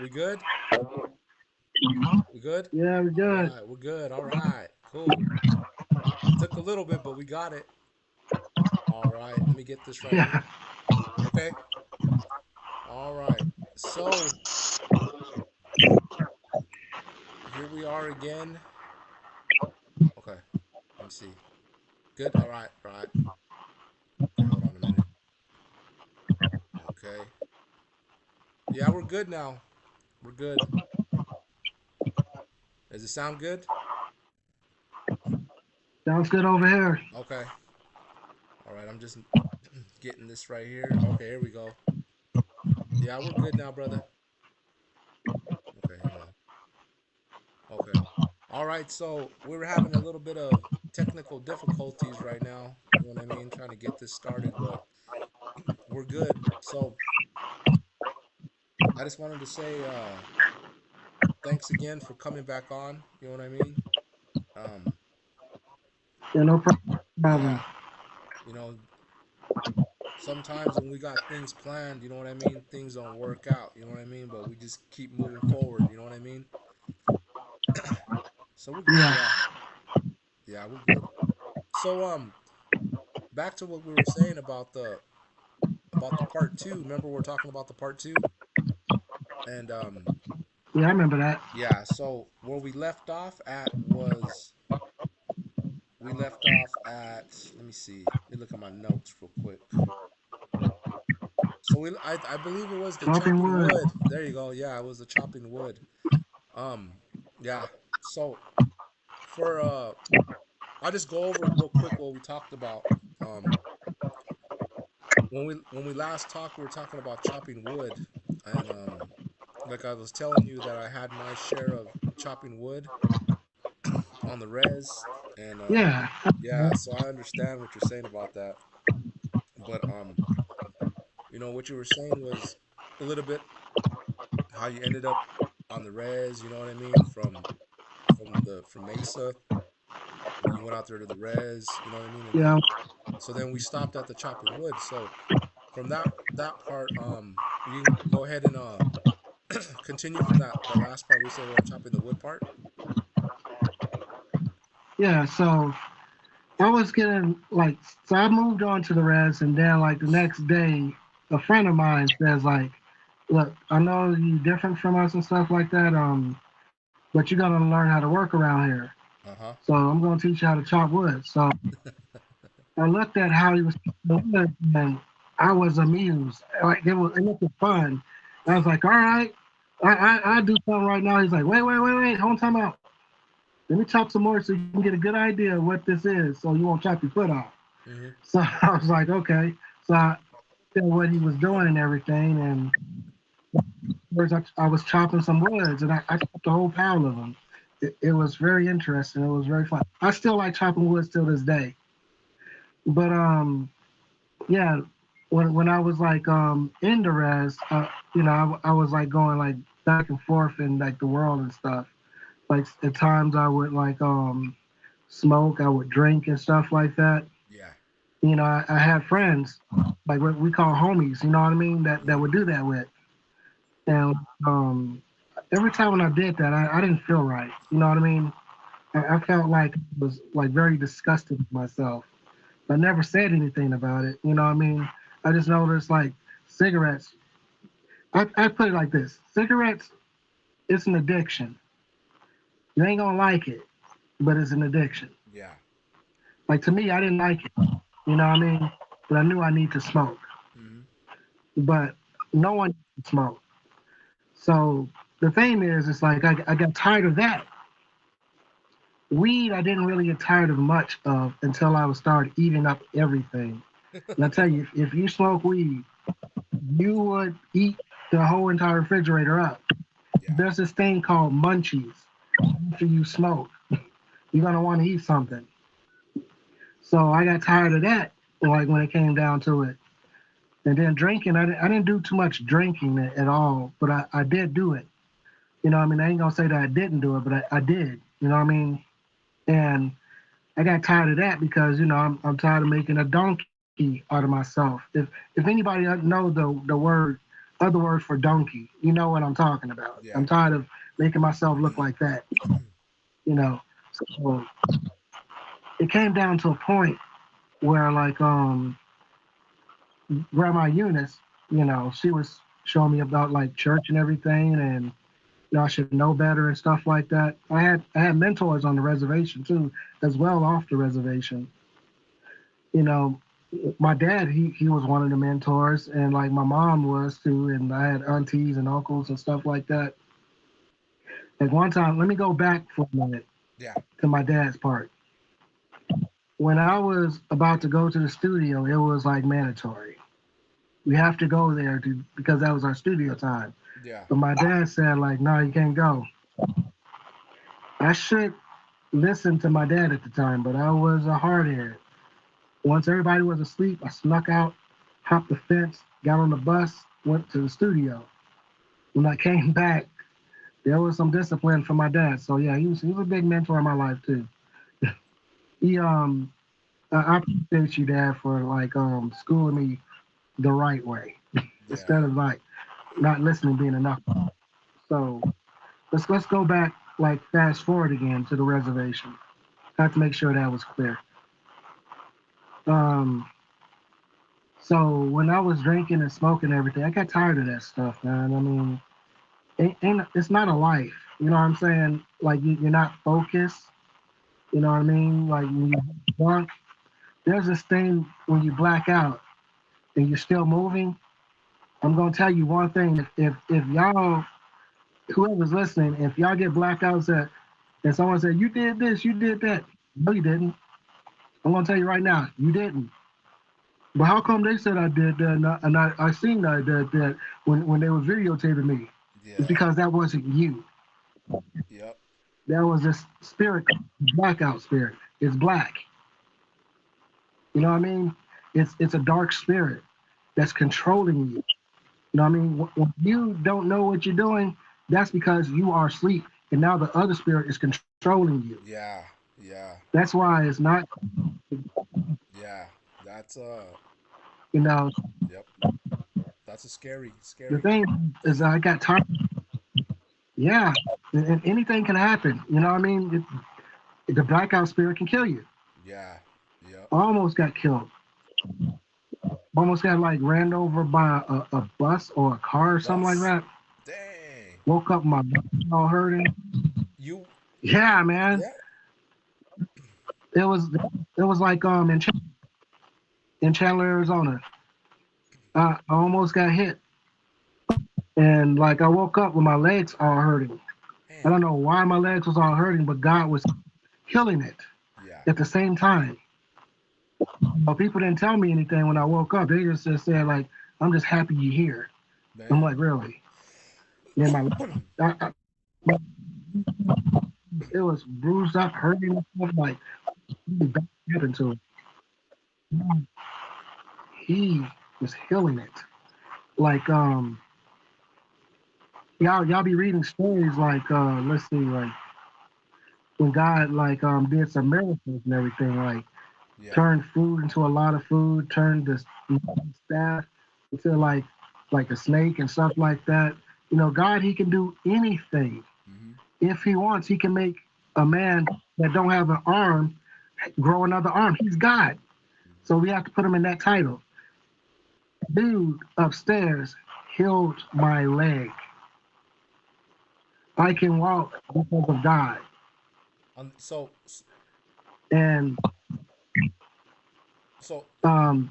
We good? We good? Yeah, we're All good. right, we're good. All right, cool. Took a little bit, but we got it. All right, let me get this right Yeah. here. Okay. All right. So here we are again. Okay. Let me see. Good. All right. Right. Okay. Hold on a minute. Okay. Yeah, we're good now. We're good. Does it sound good? Sounds good over here. Okay. All right. I'm just getting this right here. Okay. Here we go. Yeah, we're good now, brother. Okay. Hang on. Okay. All right. So we were having a little bit of technical difficulties right now. You know what I mean? Trying to get this started, but we're good. So I just wanted to say thanks again for coming back on. You know what I mean? Um, Yeah, no problem. yeah. You know, sometimes when we got things planned, you know what I mean, things don't work out. You know what I mean? But we just keep moving forward. You know what I mean? So we're good. Yeah. Yeah. Yeah, we're good. So back to what we were saying about the part two. Remember we're talking about the part two, and Yeah, I remember that. yeah. So where we left off at was we left off at. Let me see. Let me look at my notes real quick. So I believe it was the Chopping chopping wood. wood. There you go. Yeah, it was the chopping wood. Um, yeah. So for I'll just go over real quick what we talked about. Um, when we last talked, we were talking about chopping wood, and like I was telling you that I had my share of chopping wood on the res, and Yeah. yeah, so I understand what you're saying about that. But what you were saying was a little bit how you ended up on the res. You know what I mean? From Mesa, you went out there to the res. You know what I mean? And Yeah. then so then we stopped at the chopping wood. So from that part, you can go ahead and continue from that last part we said about chopping the wood part. Yeah. So I was getting like, so I moved on to the res, and then like the next day, a friend of mine says like, "Look, I know you different from us and stuff like that. But you're gonna learn how to work around here. Uh huh. So I'm gonna teach you how to chop wood." So I looked at how he was chopping wood, and I was amused. Like it looked fun. I was like, "All right, I do something right now." He's like, "Wait, hold time out. Let me chop some more so you can get a good idea of what this is, so you won't chop your foot off." Hmm. So I was like, "Okay." So I said what he was doing and everything, and first I was chopping some woods, and I chopped a whole pile of them. It was very interesting. It was very fun. I still like chopping woods till this day. But yeah, when I was like in the res, I was like going like back and forth in like the world and stuff. Like at times I would like smoke, I would drink and stuff like that. Yeah. I had friends like what we call homies. You know what I mean? That Hmm. would do that with. And every time when I did that, I didn't feel right. You know what I mean? I felt like I was like very disgusted with myself. I never said anything about it. You know what I mean? I just noticed like cigarettes. I put it like this: cigarettes, it's an addiction. You ain't gonna like it, but it's an addiction. Yeah. Like to me, I didn't like it. You know what I mean? But I knew I need to smoke. Hmm. But no one smoked. So the thing is, it's like I got tired of that. Weed, I didn't really get tired of much of until I was started eating up everything. And I tell you, if you smoke weed, you would eat the whole entire refrigerator up. Yeah. There's this thing called munchies. After you smoke, you're gonna want to eat something. So I got tired of that. Like when it came down to it, and then drinking, I didn't do too much drinking at all, but I did do it. You know, what I mean, I ain't gonna say that I didn't do it, but I did. You know what I mean? And I got tired of that because I'm tired of making a donkey out of myself. If anybody knows the word other word for donkey. You know what I'm talking about. Yeah. I'm tired of making myself look like that. You know. So it came down to a point where like Grandma Eunice, she was showing me about like church and everything, and I should know better and stuff like that. I had mentors on the reservation too, as well off the reservation. You know, my dad he was one of the mentors, and like my mom was too, and I had aunties and uncles and stuff like that. Like one time, let me go back for a minute Yeah. to my dad's part. When I was about to go to the studio, it was like mandatory. We have to go there because that was our studio time. Yeah. But my dad said like, no, you can't go. I should listen to my dad at the time, but I was a hardhead. Once everybody was asleep, I snuck out, hopped the fence, got on the bus, went to the studio. When I came back, there was some discipline from my dad. So yeah, he was a big mentor in my life too. He I appreciate you, Dad, for like schooling me the right way Yeah. instead of like not listening being enough. So let's go back like fast forward again to the reservation. I have to make sure that was clear. Um, so when I was drinking and smoking and everything, I got tired of that stuff, man. I mean, it's not a life. You know what I'm saying? Like you're not focused. You know what I mean? Like when you're drunk, there's this thing when you black out and you're still moving. I'm gonna tell you one thing. If y'all, whoever's listening, if y'all get blackouts and someone said you did this, you did that, no, you didn't. I'm gonna tell you right now, you didn't. But how come they said I did that and I seen that I did that when they were videotaping me? It's Yeah. because that wasn't you. Yep. That was this spirit, blackout spirit. It's black. You know what I mean? It's a dark spirit that's controlling you. You know what I mean? When you don't know what you're doing, that's because you are asleep, and now the other spirit is controlling you. Yeah. Yeah. That's why it's not, Yeah. That's you know, yep. That's a scary, the scary. thing is I got tired. Yeah, and anything can happen. You know what I mean? The blackout spirit can kill you. Yeah. Yep. I almost got killed. Almost got like ran over by a bus or a car or something like Bus. that. Dang. Woke up, my back all hurting. You. Yeah, man. Yeah. It was it was like in Chandler, Arizona. I almost got hit, and like I woke up with my legs all hurting. I Man. don't know why my legs was all hurting, but God was healing it Yeah. at the same time. But people didn't tell me anything when I woke up. They just said like, "I'm just happy you're here." I'm Man. like, really? Then my it was bruised up, hurting and stuff. Like, what happened to it? He was healing it. Like, y'all be reading stories like, let's see, like when God like did some miracles and everything, like Yeah. turned food into a lot of food, turned the staff into like a snake and stuff like that. God, He can do anything. Mm-hmm. If He wants, He can make a man that don't have an arm grow another arm. He's God. So we have to put him in that title. Dude upstairs healed my leg. I can walk because of God. So And so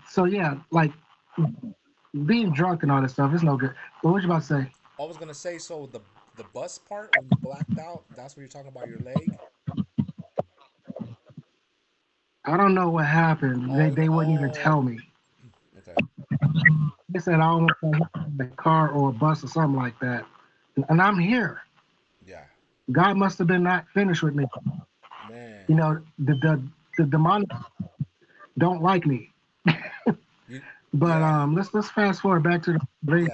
so yeah, like being drunk and all this stuff is no good. But what you about to say? I was gonna say so the bus part when you blacked out. That's what you're talking about your leg. I don't know what happened. They Oh. they wouldn't even Oh. tell me. Okay. They said I almost got hit by a car or a bus or something like that. And I'm here. Yeah. God must have been not finished with me. Man. The demonic don't like me. You. But Yeah. let's fast forward back to the break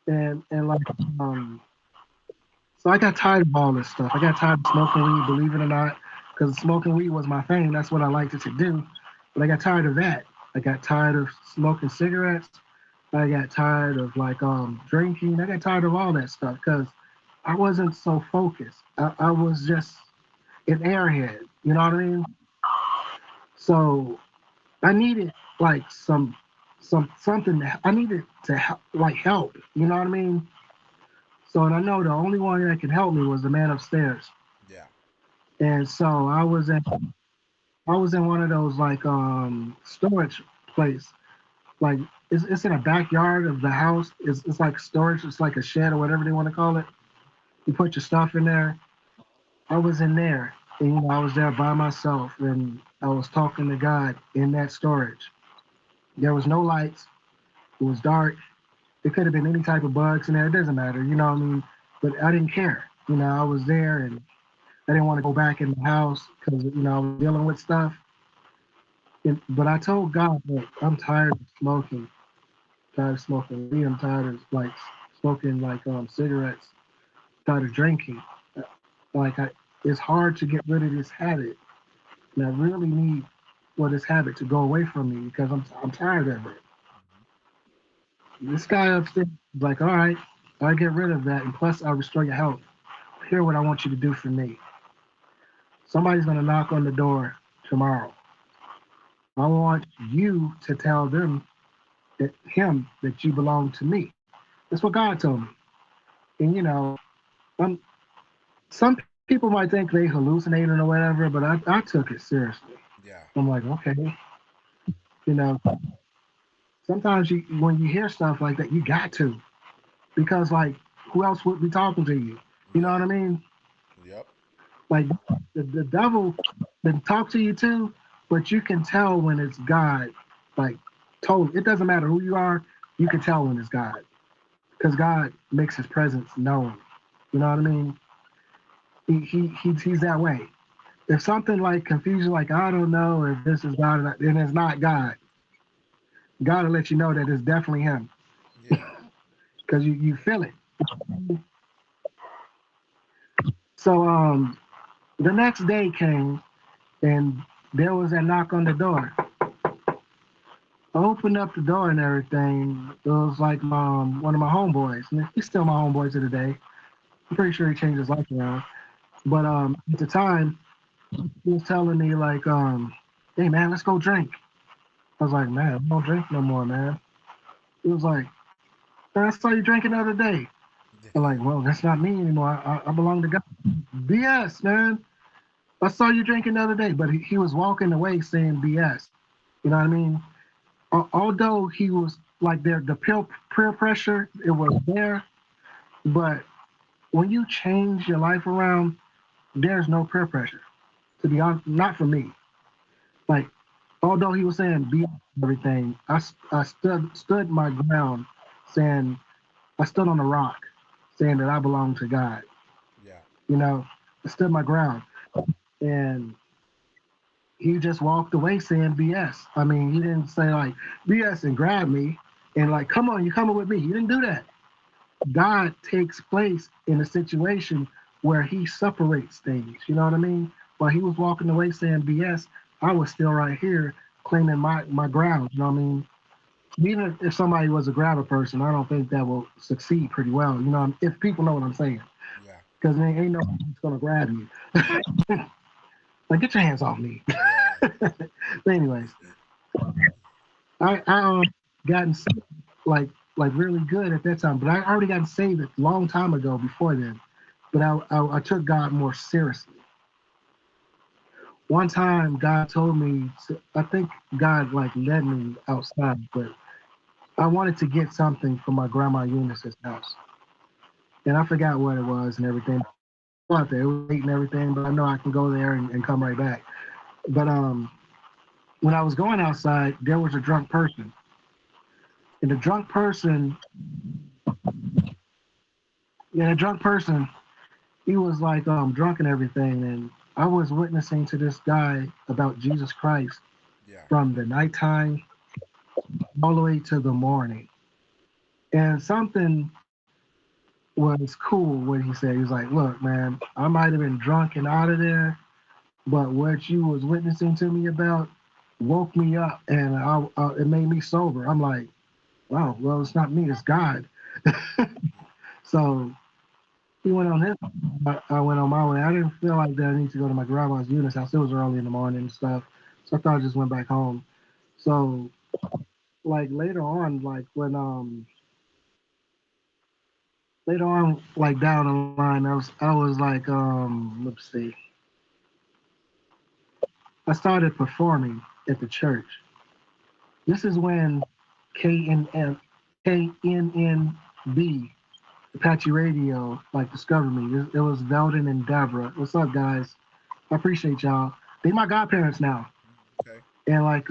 Yeah. and like um so I got tired of all this stuff. I got tired of smoking weed, believe it or not, because smoking weed was my thing. That's what I liked it to do. But I got tired of that. I got tired of smoking cigarettes. I got tired of like drinking. I got tired of all that stuff because I wasn't so focused. I was just an airhead. You know what I mean? So I needed like something. I needed to help, like help. You know what I mean? So and I know the only one that could help me was the man upstairs. Yeah. And so I was in one of those like storage place. Like it's in a backyard of the house. It's like storage. It's like a shed or whatever they want to call it. You put your stuff in there. I was in there, and I was there by myself, and I was talking to God in that storage. There was no lights. It was dark. It could have been any type of bugs in there. It doesn't matter, you know what I mean? But I didn't care. I was there, and I didn't want to go back in the house because I was dealing with stuff. But I told God, look, I'm tired of smoking. Tired of smoking weed. I'm tired of like smoking like cigarettes. Tired of drinking. Like it's hard to get rid of this habit, and I really need for this habit to go away from me because I'm tired of it. Hmm. This guy upstairs is like, all right, I'll get rid of that, and plus I'll restore your health. Hear what I want you to do for me. Somebody's gonna knock on the door tomorrow. I want you to tell him that you belong to me. That's what God told me. And um, some people might think they hallucinating or whatever, but I took it seriously. Yeah. I'm like, okay, you know, sometimes when you hear stuff like that, you got to because like who else would be talking to you? You know Yeah. what I mean? Yep. Like the devil can talk to you too, but you can tell when it's God. Like totally, it doesn't matter who you are. You can tell when it's God because God makes His presence known. You know what I mean? He's that way. If something like confusion, like I don't know if this is God or not, then it's not God. God will let you know that it's definitely Him Yeah. because you feel it. So the next day came and there was a knock on the door. I opened up the door and everything. It was like one of my homeboys. And he's still my homeboy to the day. I'm pretty sure he changed his life around. But at the time, he was telling me like, "Hey man, let's go drink." I was like, "Man, I don't drink no more, man." He was like, "Man, I saw you drinking the other day." I'm like, "Well, that's not me anymore. I belong to God." BS, man. I saw you drinking the other day, but he was walking away saying BS. You know what I mean? Although he was like there, the peer pressure, it was there. But when you change your life around, there's no peer pressure. To be honest, not for me. Like, although he was saying be everything, I stood my ground, saying I stood on the rock, saying that I belong to God. Yeah. You know, I stood my ground, and he just walked away saying BS. I mean, he didn't say like BS and grab me and like, come on, you coming with me. He didn't do that. God takes place in a situation where he separates things. You know what I mean? While he was walking away saying BS, I was still right here claiming my ground. You know what I mean? Even if somebody was a grabber person, I don't think that will succeed pretty well. If people know what I'm saying, Yeah. because there ain't no one's gonna grab you. Like, get your hands off me. Yeah. But anyways, I gotten saved like really good at that time, but I already gotten saved a long time ago before then. But I took God more seriously. One time, God told me, I think God like led me outside, but I wanted to get something from my grandma Eunice's house, and I forgot what it was and everything. Out there, it was late and everything, but I know I can go there and come right back. But when I was going outside, there was a drunk person, and the drunk person, yeah, the drunk person, he was like drunk and everything, and I was witnessing to this guy about Jesus Christ Yeah. from the nighttime all the way to the morning. And something was cool what he said. He was like, "Look, man, I might have been drunk and out of there, but what you was witnessing to me about woke me up, and it made me sober." I'm like, wow, well, it's not me, it's God. So he went on his. I went on my way. I didn't feel like that I need to go to my grandma's Eunice house. It was early in the morning and stuff, so I thought I just went back home. So like later on, like when later on, like down the line, I was like let's see, I started performing at the church. This is when KNN KNNB Apache Radio like discovered me. It was Veldon and Deborah. What's up, guys? I appreciate y'all. They my godparents now, Okay. and like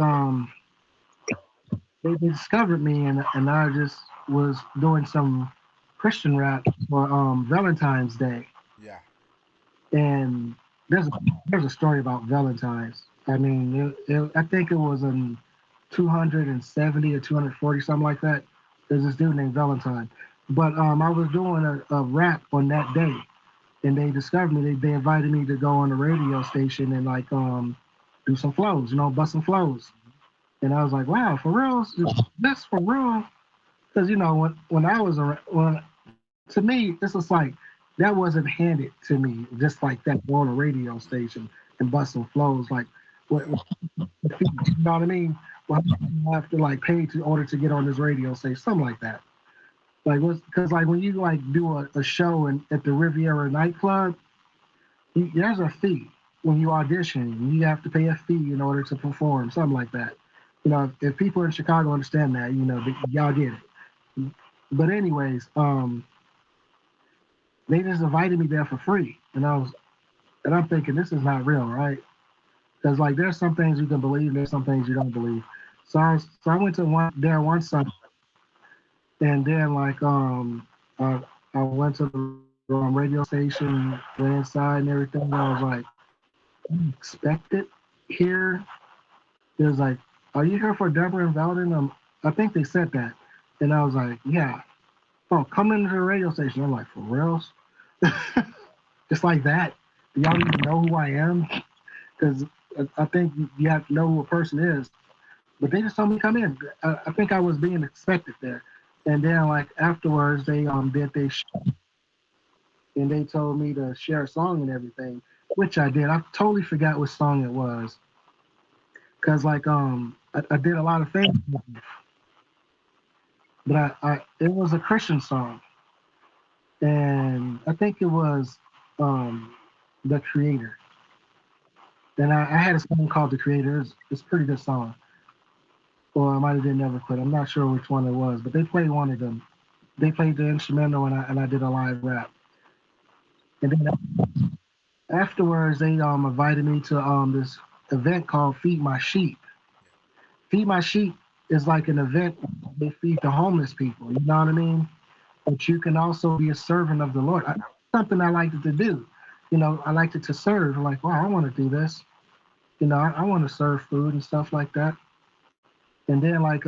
they discovered me, and I just was doing some Christian rap for Valentine's Day, Yeah. and there's a, there's a story about Valentine's. I mean, I think it was in 270 or 240, something like that. There's this dude named Valentine, but I was doing a rap on that day, and they discovered me. They invited me to go on the radio station and like do some flows, bust some flows. And I was like, wow, for real? That's for real? Because when I was around, to me, this was like that wasn't handed to me just like that on a radio station and bust some flows. Like, what you know what I mean? Well, I have to like pay to order to get on this radio station, something like that. Like, because like when you like do a show at the Riviera nightclub, there's a fee when you audition. You have to pay a fee in order to perform, something like that. If people in Chicago understand that, y'all get it. But anyways, they just invited me there for free, and I'm thinking this is not real, right? Because like there's some things you can believe, there's some things you don't believe. So I went to one Sunday, and then like I went to the radio station, went inside and everything. And I was like, expected here. There's like, are you here for Deborah and Veldon? I think they said that, and I was like, yeah. Oh, come into the radio station. I'm like, for reals? Just like that. Do y'all even know who I am? Because I think you have to know who a person is. But they just told me to come in. I think I was being expected there. And then like afterwards, they did they and they told me to share a song and everything, which I did. I totally forgot what song it was because like I did a lot of things, but I it was a Christian song, and I think it was um the Creator. And I had a song called The Creator. It's a pretty good song. Or I might have been Never Quit. I'm not sure which one it was, but they played one of them. They played the instrumental, and I did a live rap. And then afterwards, they invited me to this event called Feed My Sheep. Feed My Sheep is like an event they feed the homeless people. You know what I mean? But you can also be a servant of the Lord. Something I liked to do. I liked it to serve. I'm like, wow, I want to do this. I want to serve food and stuff like that. And then like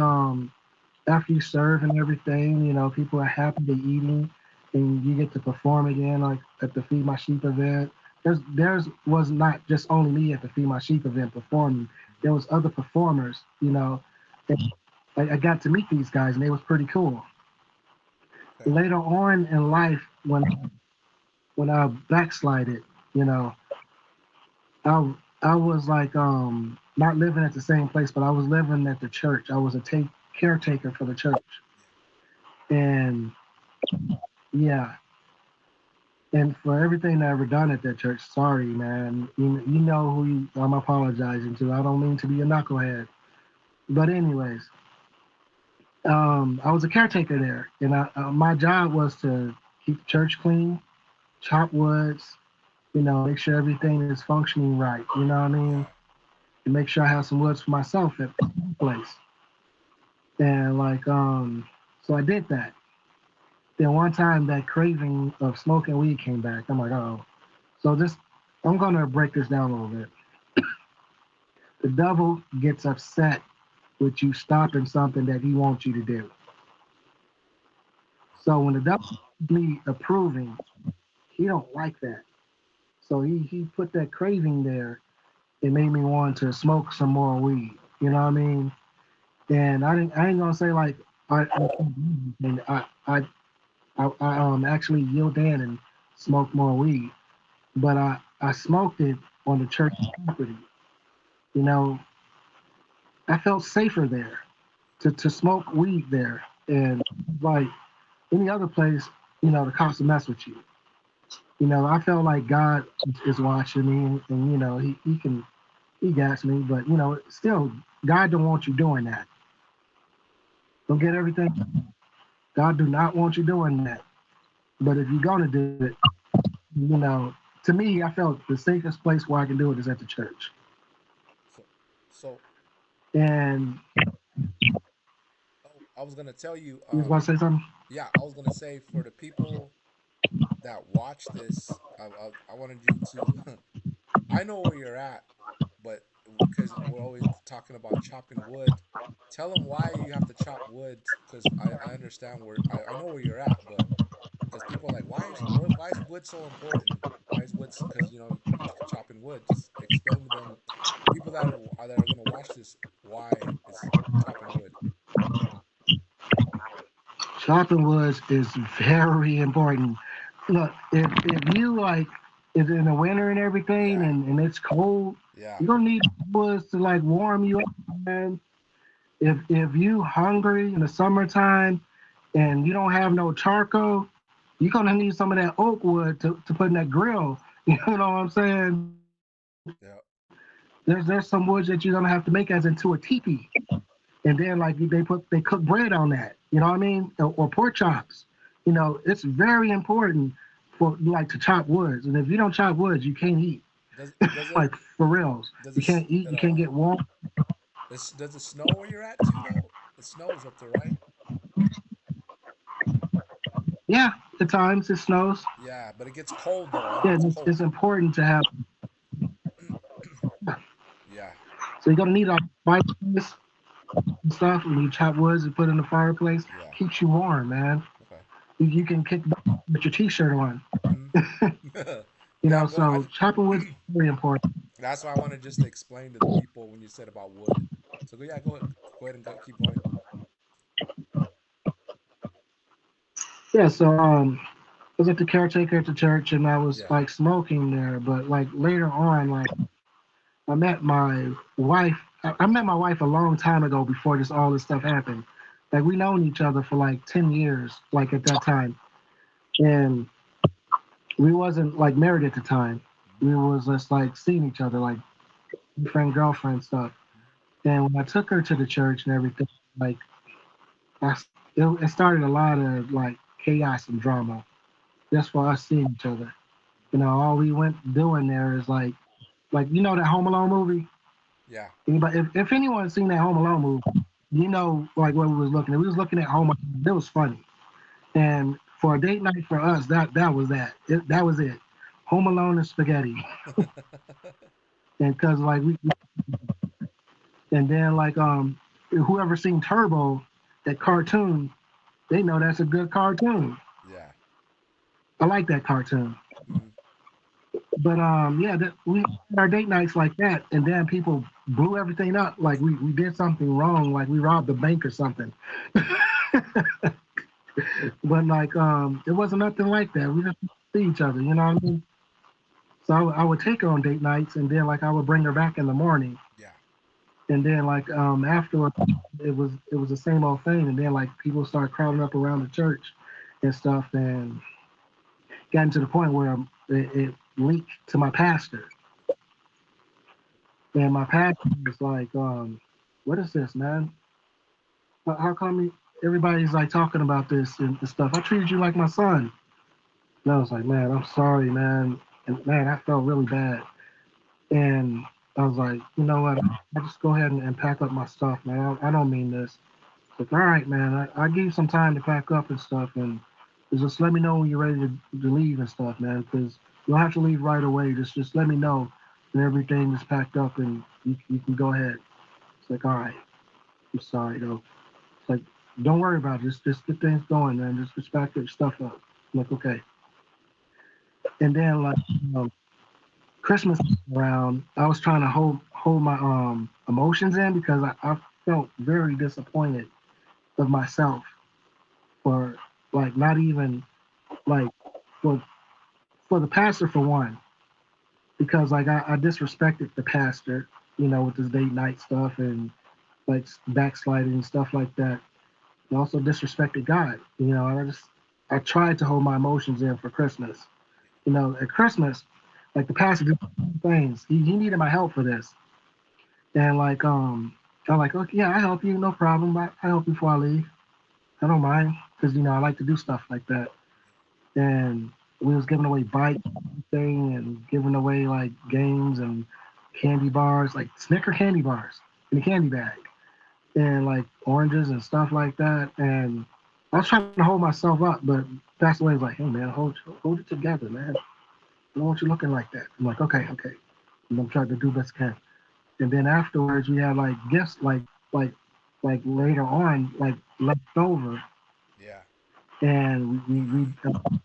after you serve and everything, people are happy, they eating, and you get to perform again, like at the Feed My Sheep event. There's was not just only me at the Feed My Sheep event performing. There was other performers, and I got to meet these guys, and they was pretty cool. Okay. Later on in life, when I backslided, you know, I was like not living at the same place, but I was living at the church. I was a caretaker for the church, and yeah, and for everything that I ever done at that church, sorry, man. You know who I'm apologizing to. I don't mean to be a knucklehead, but anyways, I was a caretaker there, and my job was to keep the church clean, chop woods, make sure everything is functioning right. You know what I mean? Yeah. And make sure I have some woods for myself at the place. And like, so I did that. Then one time that craving of smoking weed came back. I'm like, oh. So I'm gonna break this down a little bit. The devil gets upset with you stopping something that he wants you to do. So when the devil sees me approving, he don't like that. So he put that craving there and made me want to smoke some more weed. You know what I mean? And I ain't gonna say like and I actually yielded in and smoked more weed, but I smoked it on the church property. You know, I felt safer there to smoke weed there, and like any other place, the cops will mess with you. I felt like God is watching me, and he got me, but still, God don't want you doing that. Don't get everything. God do not want you doing that. But if you're gonna do it, you know, to me, I felt the safest place where I can do it is at the church. So, so And oh, I was gonna tell you, you was gonna say something? yeah, I was gonna say for the people that watch this, I wanted you to. I know where you're at, but because we're always talking about chopping wood, tell them why you have to chop wood. Because I understand I know where you're at, but because people are like, why is wood so important? Why is wood? Because chopping wood. Just explain to them, people that are gonna watch this, why is chopping wood. Chopping woods is very important. Look, if you like is in the winter and everything, Yeah, and it's cold, yeah. you're gonna need woods to like warm you up, man. If you hungry in the summertime and you don't have no charcoal, you're gonna need some of that oak wood to put in that grill. You know what I'm saying? Yeah. There's some woods that you're gonna have to make as into a teepee, and then like they cook bread on that. You know what I mean? Or pork chops. It's very important for like to chop woods, and if you don't chop woods, you can't eat. Does it Like for reals, does you can't eat. You can't get warm. does it snow where you're at too though? It snows up there, right? Yeah, at times it snows. Yeah, but it gets cold though. I know Yeah, it's it's cold. important to have. Yeah, So you're gonna need like fireplace and stuff when you chop woods and put in the fireplace. yeah. Keeps you warm, man. Okay. You can kick back with your t-shirt on. Hmm. Yeah, well, So chopping woods is very important. that's why I wanted just to explain to the people when you said about wood. So yeah, go ahead and keep going. Yeah, so I was at the caretaker at the church and I was Yeah. like smoking there, but like later on, like I met my wife. I met my wife a long time ago before all this stuff happened. Like we known each other for like 10 years, like at that time, and we wasn't like married at the time. We was just like seeing each other, like friend girlfriend stuff. And when I took her to the church and everything, like it started a lot of like chaos and drama just for us seeing each other. All we went doing there is like that Home Alone movie. Yeah. Anybody, if anyone's seen that Home Alone movie, like what we was looking at. We was looking at Home Alone. It was funny, and for a date night for us, that was that. That was it. Home Alone and spaghetti, and cause like and then like whoever seen Turbo, that cartoon, they know that's a good cartoon. Yeah. I like that cartoon. Hmm. But yeah, we had our date nights like that, and then people blew everything up. Like we did something wrong, like we robbed a bank or something. But like it wasn't nothing like that. We just see each other, you know what I mean? So I would take her on date nights, and then like I would bring her back in the morning, Yeah. and then like afterward, it was the same old thing, and then like people started crowding up around the church and stuff, and gotten to the point where it leaked to my pastor. And my pastor was like, what is this, man? How come everybody's like talking about this and stuff? I treated you like my son. And I was like, man, I'm sorry, man. And man, I felt really bad. And I was like, you know what? I'll just go ahead and pack up my stuff, man. I don't mean this. Like, all right, man. I give you some time to pack up and stuff. And just let me know when you're ready to leave and stuff, man. Because you don't have to leave right away. Just let me know when everything is packed up and you can go ahead. It's like, all right. I'm sorry, though. It's like, don't worry about it. Just get things going, man. Just pack your stuff up. I'm like, okay. And then like Christmas around, I was trying to hold my emotions in because I felt very disappointed of myself for like not even like for the pastor for one, because like I disrespected the pastor, with this date night stuff and like backsliding and stuff like that. And also disrespected God, and I tried to hold my emotions in for Christmas. At Christmas, like the pastor did things. He needed my help for this. And like I'm like, okay, yeah, I help you, no problem. I help you before I leave. I don't mind. Because I like to do stuff like that. And we was giving away bikes thing and giving away like games and candy bars, like Snicker candy bars in a candy bag. And like oranges and stuff like that. And I was trying to hold myself up, but Pastor Wayne was like, hey man, hold it together, man. I don't want you looking like that. I'm like, okay, okay. And I'm trying to do best I can. And then afterwards we had like gifts like like later on, like left over, Yeah. and we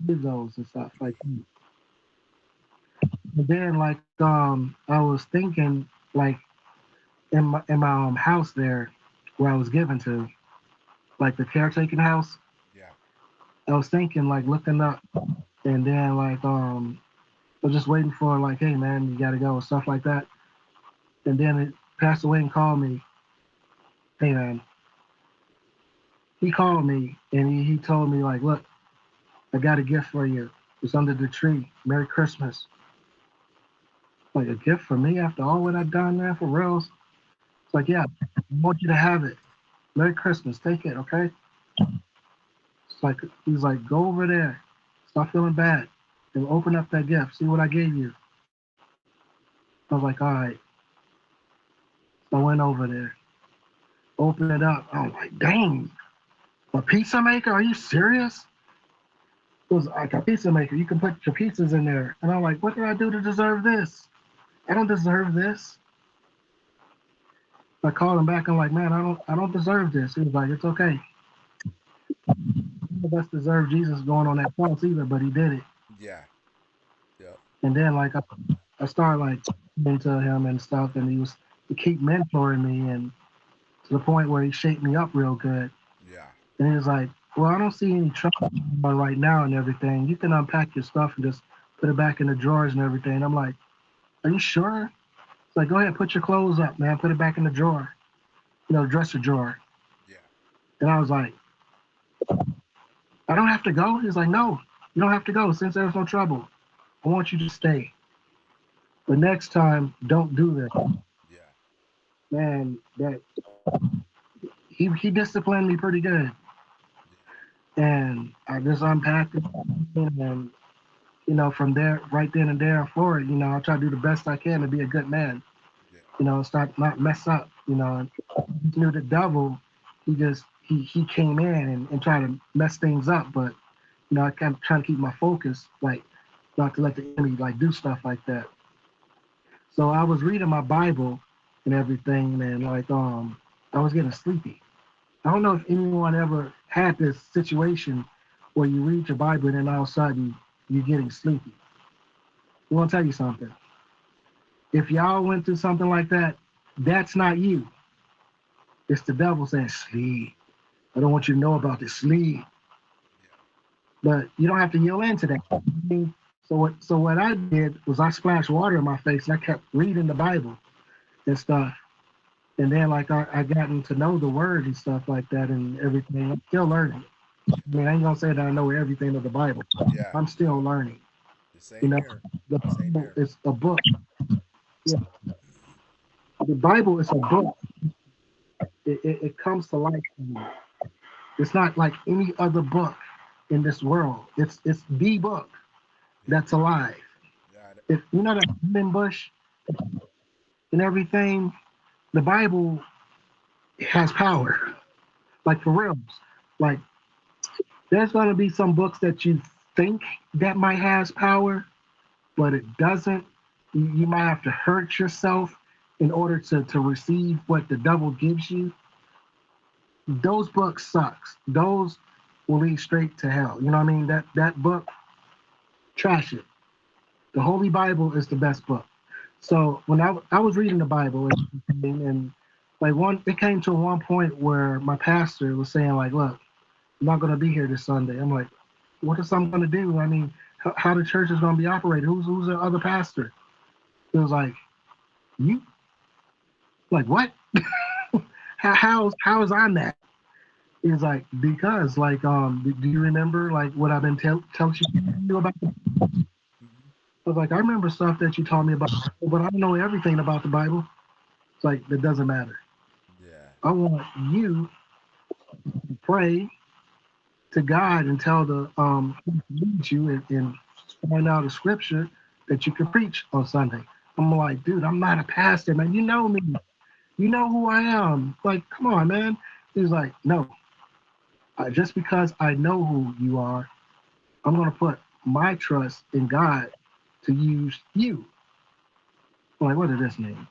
did those and stuff like that. And then like I was thinking like in my house there where I was given to, like the caretaking house, Yeah. I was thinking like looking up, and then like I was just waiting for like, hey man, you gotta go and stuff like that. And then it passed away and called me, hey man. He called me and he told me like, look, I got a gift for you. It's under the tree. Merry Christmas. Like a gift for me after all what I've done, man, for reals. It's like, yeah, I want you to have it. Merry Christmas. Take it, okay? It's like he's like, go over there. Stop feeling bad. And open up that gift. See what I gave you. I was like, all right. So I went over there. Opened it up. I was like, dang, a pizza maker? Are you serious? It was like a pizza maker. You can put your pizzas in there. And I'm like, what did I do to deserve this? I don't deserve this. I called him back. I'm like, man, I don't deserve this. He was like, it's okay. None of us deserve Jesus going on that cross either, but he did it. Yeah. Yep. And then like I started like into him and stuff, and he keep mentoring me, and to the point where he shaped me up real good. Yeah. And he was like, well, I don't see any trouble right now and everything. You can unpack your stuff and just put it back in the drawers and everything. I'm like, are you sure? It's like, go ahead, put your clothes up, man. Put it back in the drawer, dresser drawer. Yeah. And I was like, I don't have to go. He's like, no, you don't have to go. Since there's no trouble, I want you to stay. But next time, don't do this. Yeah. Man, that he disciplined me pretty good. Yeah. And I just unpacked it. And, from there, right then and there forward, I try to do the best I can to be a good man, Yeah. start not mess up, and knew the devil, he came in and tried to mess things up. But, I kept trying to keep my focus, like, not to let the enemy, like, do stuff like that. So I was reading my Bible and everything, and like I was getting sleepy. I don't know if anyone ever had this situation where you read your Bible and then all of a sudden you're getting sleepy. I want to tell you something. If y'all went through something like that, that's not you. It's the devil saying, sleep. I don't want you to know about this sleep. Yeah. But you don't have to yield into that. So what I did was I splashed water in my face and I kept reading the Bible and stuff. And then like I gotten to know the word and stuff like that and everything. I'm still learning. I mean, I ain't gonna say that I know everything of the Bible. Yeah. I'm Yeah. still learning. The You same know, here. the Same Bible here. is a book. Yeah, the Bible is a book. It comes to life. It's not like any other book in this world. It's the book Yeah. that's alive. Yeah. If you know that burning bush and everything, the Bible has power. Like for real. Like there's gonna be some books that you think that might has power, but it doesn't. You might have to hurt yourself in order to receive what the devil gives you. Those books sucks. Those will lead straight to hell. You know what I mean? That book, trash it. The Holy Bible is the best book. So when I was reading the Bible and Like it came to one point where my pastor was saying like, look, I'm not going to be here this Sunday. I'm like, what is I'm going to do? I mean, how the church is going to be operated? Who's the other pastor? It was like, you, like what? How is I'm that? He's like, because like, do you remember like what I've been telling you about? I Hmm. was like, I remember stuff that you taught me about, but I don't know everything about the Bible. It's like, that doesn't matter. Yeah. I want you to pray to God and tell the who leads you and find out a scripture that you can preach on Sunday. I'm like, dude, I'm not a pastor, man. You know me. You know who I am. Like, come on, man. He's like, no, just because I know who you are, I'm going to put my trust in God to use you. I'm like, what does this mean?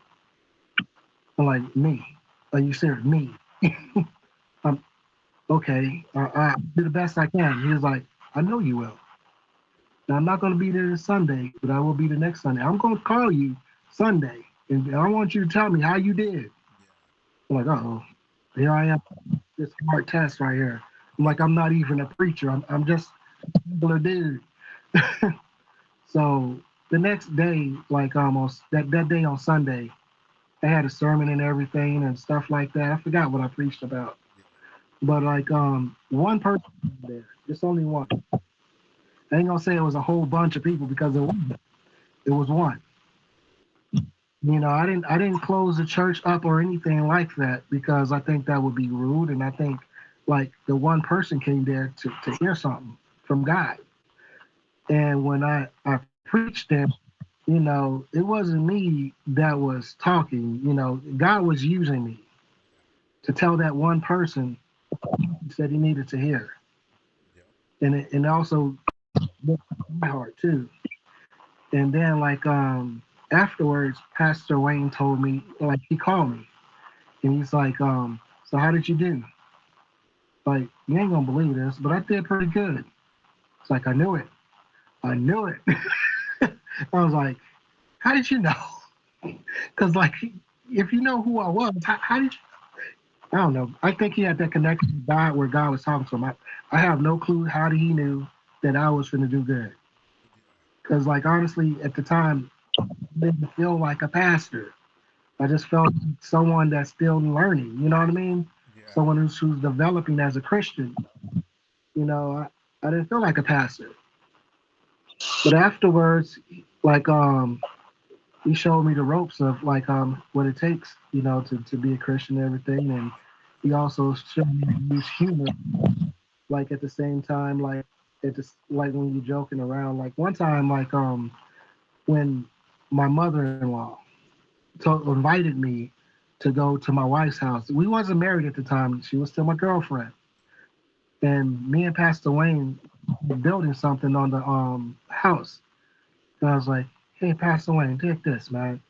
I'm like, me. Are you serious? Me. I'm okay. I do the best I can. He was like, I know you will. Now, I'm not going to be there this Sunday, but I will be the next Sunday. I'm going to call you Sunday, and I want you to tell me how you did. Yeah. I'm like, oh, here I am. This hard test right here. I'm like, I'm not even a preacher. I'm just a regular dude. So the next day, like almost that day on Sunday, I had a sermon and everything and stuff like that. I forgot what I preached about. Yeah. But like one person there, just only one. I ain't gonna say it was a whole bunch of people because it was one. I didn't close the church up or anything like that because I think that would be rude, and I think like the one person came there to hear something from God. And when I preached there, it wasn't me that was talking. God was using me to tell that one person he said he needed to hear, Yeah. and also my heart too. And then like afterwards, Pastor Wayne told me, like he called me and he's like, so how did you do? Like, you ain't gonna believe this, but I did pretty good. It's like I knew it. I knew it. I was like, how did you know? Because like if you know who I was, how did you? I don't know. I think he had that connection with God where God was talking to him. I have no clue how he knew that I was going to do good. Yeah. Because like honestly, at the time, I didn't feel like a pastor. I just felt like someone that's still learning. You know what I mean? Yeah. Someone who's developing as a Christian. I didn't feel like a pastor. But afterwards, like he showed me the ropes of like what it takes, to be a Christian and everything. And he also showed me to use humor, like at the same time, like like when you're joking around. Like one time, like when my mother-in-law invited me to go to my wife's house. We wasn't married at the time. She was still my girlfriend. And me and Pastor Wayne were building something on the house. And I was like, hey, Pastor Wayne, take this, man.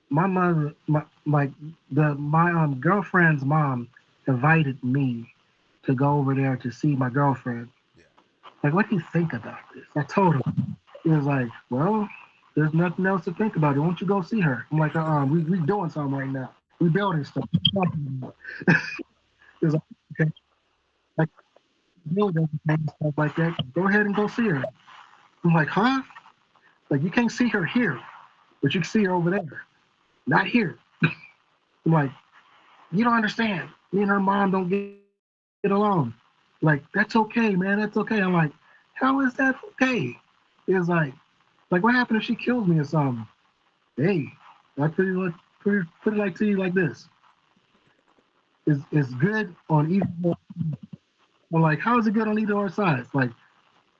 My mother, my girlfriend's mom invited me to go over there to see my girlfriend. Yeah. Like, what do you think about this? I told him. He was like, well, there's nothing else to think about. Why don't you go see her? I'm like, we doing something right now. We building stuff. He was like, okay, like build everything and stuff like that. Go ahead and go see her. I'm like, huh? Like you can't see her here, but you can see her over there, not here. I'm like, you don't understand. Me and her mom don't get along. Like, that's okay, man. That's okay. I'm like, how is that okay? It's like what happened if she kills me or something? Hey, I put it like to you like this. It's good on either. I'm like, how is it good on either side? Like,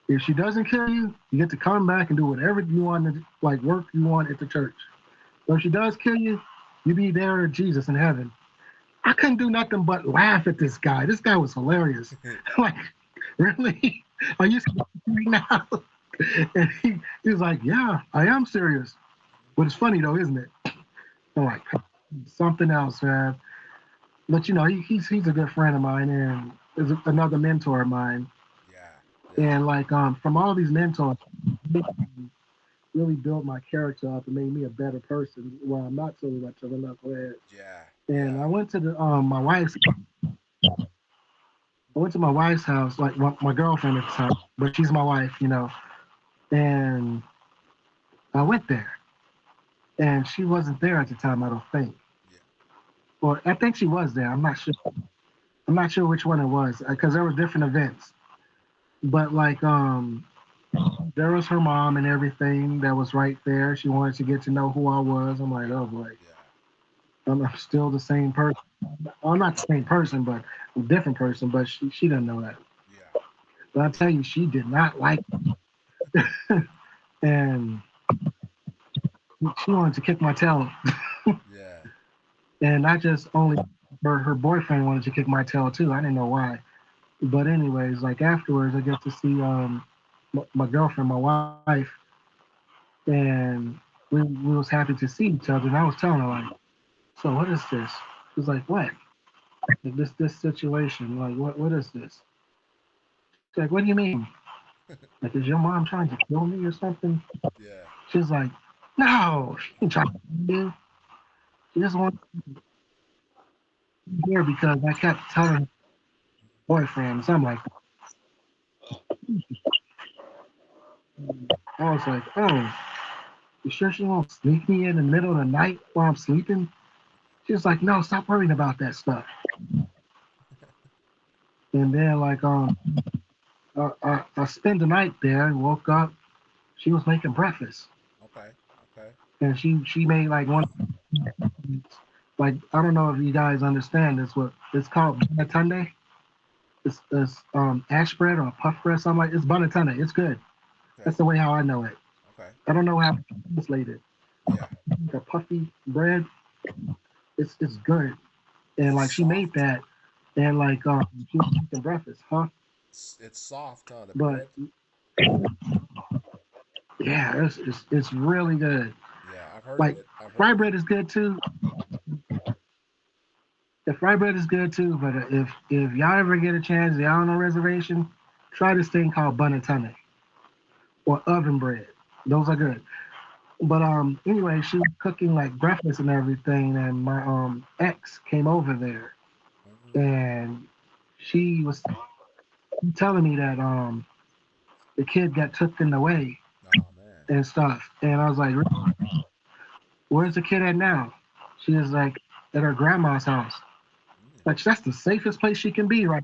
if she doesn't kill you, you get to come back and do whatever you want, like work you want at the church. But if she does kill you, you be there with Jesus in heaven. I couldn't do nothing but laugh at this guy. This guy was hilarious. Like, really? Are you serious right now? And he was like, yeah, I am serious. But it's funny though, isn't it? I'm like, something else, man. But he's a good friend of mine and is another mentor of mine. Yeah. Yeah. And like from all these mentors, really built my character up and made me a better person. Well, I'm not so much of a knucklehead. Yeah. And Yeah. I went to the I went to my wife's house, like my girlfriend at the time, but she's my wife, you know. And I went there, and she wasn't there at the time. I don't think, Yeah. or I think she was there. I'm not sure. I'm not sure which one it was because there were different events. But like, there was her mom and everything that was right there. She wanted to get to know who I was. I'm like, oh boy, Yeah. I'm still the same person. Well, I'm not the same person, but I'm a different person. But she didn't know that. Yeah. But I tell you, she did not like it. And she wanted to kick my tail. Yeah. And not just only her boyfriend wanted to kick my tail too. I didn't know why. But anyways, like afterwards, I get to see my girlfriend, my wife, and we was happy to see each other. And I was telling her like, so what is this? She was like, what? Like this situation? Like what is this? She's like, what do you mean? Like, is your mom trying to kill me or something? Yeah. She's like, no, she ain't trying to kill you. She just wants to hear because I kept telling her boyfriend something like that. I was like, oh, you sure she won't sneak me in the middle of the night while I'm sleeping? She was like, no, stop worrying about that stuff. And then like I spent the night there and woke up. She was making breakfast, Okay. Okay. and she made like one, like I don't know if you guys understand this. What it's called banatande. It's ash bread or puff bread, something like it's banatande. It's good. Okay. That's the way how I know it. Okay. I don't know how to translate it. Yeah. The puffy bread, it's good. And It's like she made soft. that, and like she was making breakfast, huh? It's soft, huh? The But bread. yeah, it's really good. Yeah, I've heard of Like it. I've heard fried of it. bread is good too. The fried bread is good too. But if y'all ever get a chance, y'all on a reservation, try this thing called banatane or oven bread. Those are Okay. good. But anyway, she was cooking like breakfast and everything, and my ex came over there, Hmm. and she was telling me that the kid got taken away Oh man. and stuff, and I was like, "Where's the kid at now?" She was like, "At her grandma's house." Mm. Like that's the safest place she can be, right?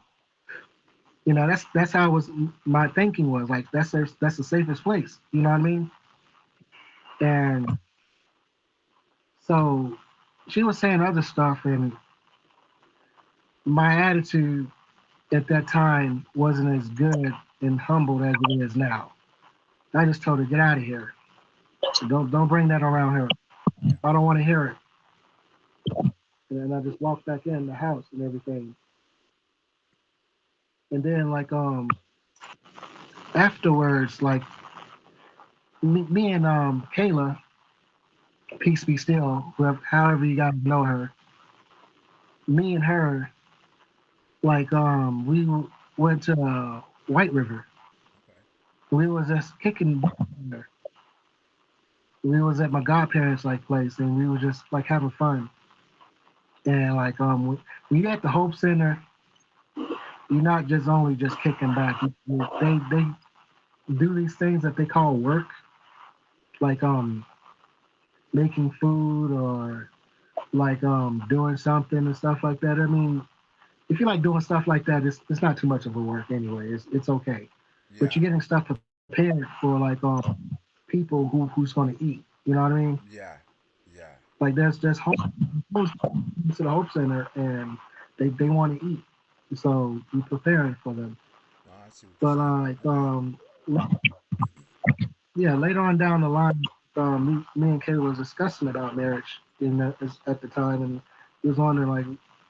You know, that's how it was. My thinking was like that's the safest place. You know what I mean? And so she was saying other stuff, and my attitude at that time wasn't as good and humbled as it is now. I just told her, get out of here. Don't bring that around here. Yeah. I don't want to hear it. And then I just walked back in the house and everything. And then like afterwards, like me and Kayla, peace be still, whoever, however you got to know her, me and her, like we went to White River. Okay. We was just kicking. We was at my godparents' like place, and we were just like having fun. And like when you at the Hope Center, you're not just only just kicking back. They do these things that they call work, like making food or like doing something and stuff like that. I mean, if you like doing stuff like that, it's not too much of a work anyway. It's okay. But Yeah. you're getting stuff prepared for like people who's going to eat. You know what I mean? Yeah. Yeah. Like there's host to the Hope Center and they want to eat, so you preparing for them. No, I see what you're But saying. like Okay. yeah, later on down the line, me and Kayla was discussing about marriage at the time, and we was wondering like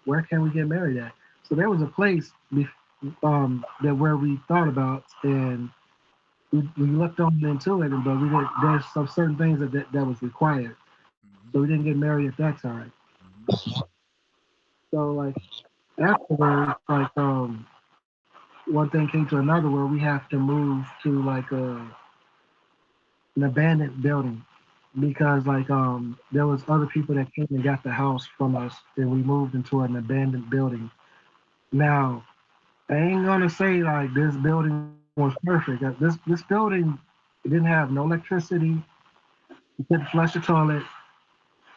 where can we get married at. So there was a place that where we thought about and we looked on into it, and but we did, there's some certain things that was required, Hmm. so we didn't get married at that time. Hmm. So like afterwards, like one thing came to another where we have to move to like an abandoned building because like there was other people that came and got the house from us, and we moved into an abandoned building. Now I ain't gonna say like this building was perfect. This building, it didn't have no electricity. You couldn't flush the toilet.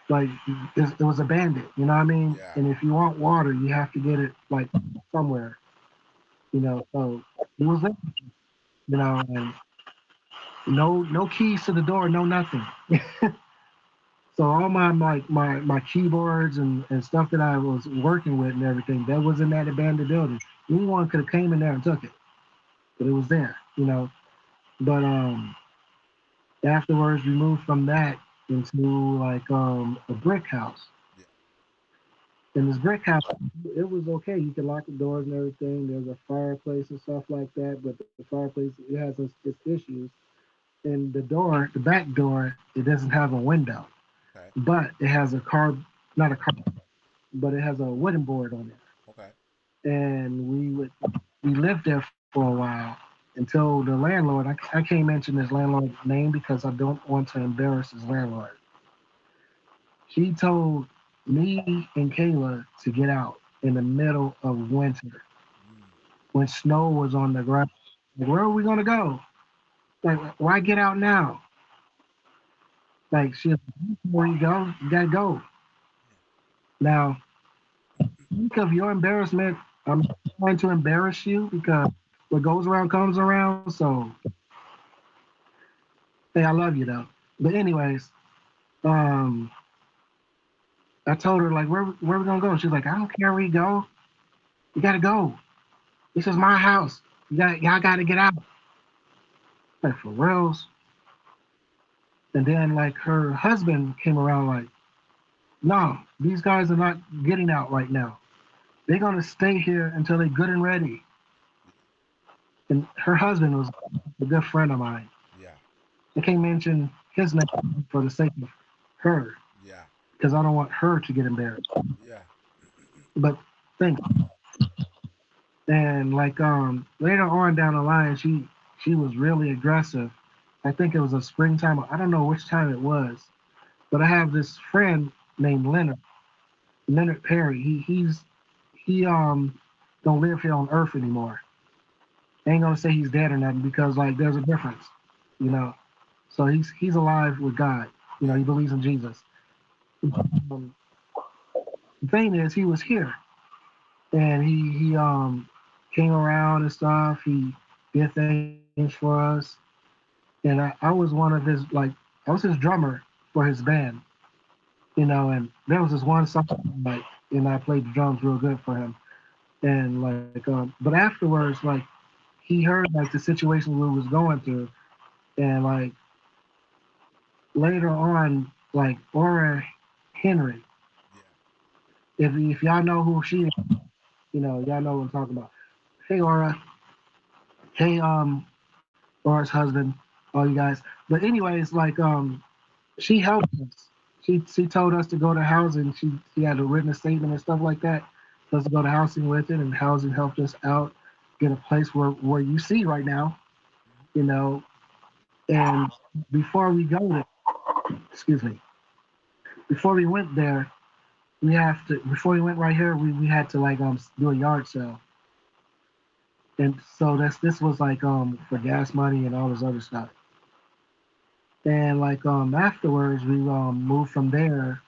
Like it was abandoned. You know what I mean? Yeah. And if you want water, you have to get it like somewhere. You know, so it was there. You know, and no keys to the door, no nothing. So all my keyboards and stuff that I was working with and everything that was in that abandoned building. Anyone could have came in there and took it, but it was there. You know, but afterwards we moved from that into like a brick house. Yeah. In this brick house, it was okay. You could lock the doors and everything. There's a fireplace and stuff like that, but the fireplace it has its issues. And the door, the back door, it doesn't have a window, Okay. but it has a car, not a car, but it has a wooden board on Okay. it. And we lived there for a while until the landlord. I can't mention this landlord's name because I don't want to embarrass his landlord. He told me and Kayla to get out in the middle of winter Mm. when snow was on the ground. Like, where are we gonna go? Like, why get out now? Like, she, where you go, you gotta go. Now, think of your embarrassment. I'm trying to embarrass you because what goes around comes around. So, hey, I love you though. But anyways, um, I told her like, where we gonna go? She's like, I don't care where you go. You gotta go. This is my house. Y'all gotta get out. Like for reals. And then like her husband came around like, no, these guys are not getting out right now. They're gonna stay here until they're good and ready. And her husband was a good friend of mine. Yeah. I can't mention his name for the sake of her, Yeah. because I don't want her to get embarrassed. Yeah. But thanks. And like later on down the line, she was really aggressive. I think it was a springtime. I don't know which time it was, but I have this friend named Leonard Perry. He don't live here on Earth anymore. I ain't gonna say he's dead or nothing because like there's a difference, you know. So he's alive with God. You know, Yeah. he believes in Jesus. Um, the thing is, he was here and he came around and stuff. He did things for us, and I was one of his like I was his drummer for his band, you know. And there was this one song like, and I played the drums real good for him. And like, but afterwards, like he heard like the situation we was going through, and like later on, like Aura Henry, Yeah. if y'all know who she is, you know, y'all know what I'm talking about. Hey Aura, hey Aura's husband, all you guys. But anyways, like she helped us. She told us to go to housing. She had a written statement and stuff like that. For us to go to housing with it, and housing helped us out, get a place where you see right now, Mhm. you know. And before we go there, excuse me, before we went there, we have to before we went right here, we had to like do a yard sale. And so this was like for gas money and all this other stuff. And like afterwards we moved from there